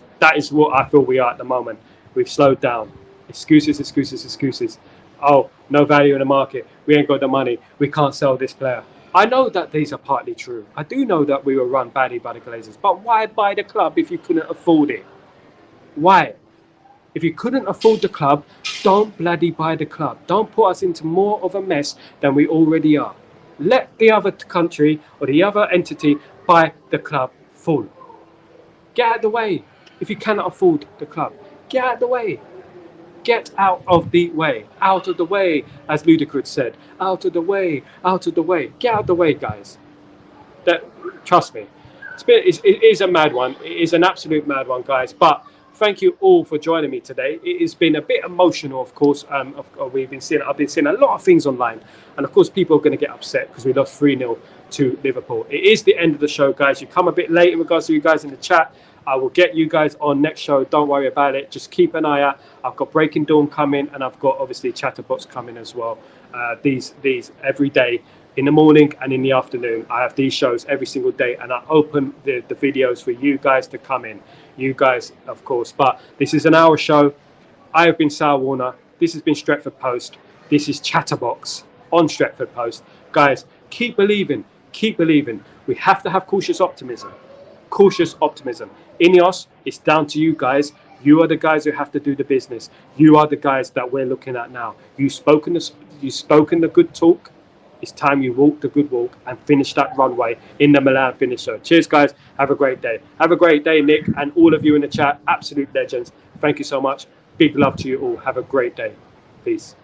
what I feel we are at the moment. We've slowed down. Excuses. Oh, no value in the market. We ain't got the money. We can't sell this player. I know that these are partly true. I do know that we were run badly by the Glazers. But why buy the club if you couldn't afford it? Why? If you couldn't afford the club, don't bloody buy the club. Don't put us into more of a mess than we already are. Let the other country or the other entity buy the club full. Get out of the way. If you cannot afford the club, get out of the way. Get out of the way. Out of the way, as Ludacris said. Out of the way. Out of the way. Get out of the way, guys. Trust me. It is a mad one. It is an absolute mad one, guys. But thank you all for joining me today. It has been a bit emotional, of course. I've been seeing a lot of things online. And, of course, people are going to get upset because we lost 3-0 to Liverpool. It is the end of the show, guys. You come a bit late in regards to you guys in the chat. I will get you guys on next show. Don't worry about it. Just keep an eye out. I've got Breaking Dawn coming, and I've got obviously Chatterbox coming as well. These every day in the morning and in the afternoon. I have these shows every single day, and I open the videos for you guys to come in. You guys, of course. But this is an hour show. I have been Sal Warner. This has been Stretford Post. This is Chatterbox on Stretford Post. Guys, keep believing. Keep believing. We have to have cautious optimism. Ineos, it's down to you guys. You are the guys who have to do the business. You are the guys that we're looking at now. You've spoken the good talk. It's time you walk the good walk and finish that runway in the Milan finisher. Cheers, guys. Have a great day. Have a great day, Nick, and all of you in the chat. Absolute legends. Thank you so much. Big love to you all. Have a great day. Peace.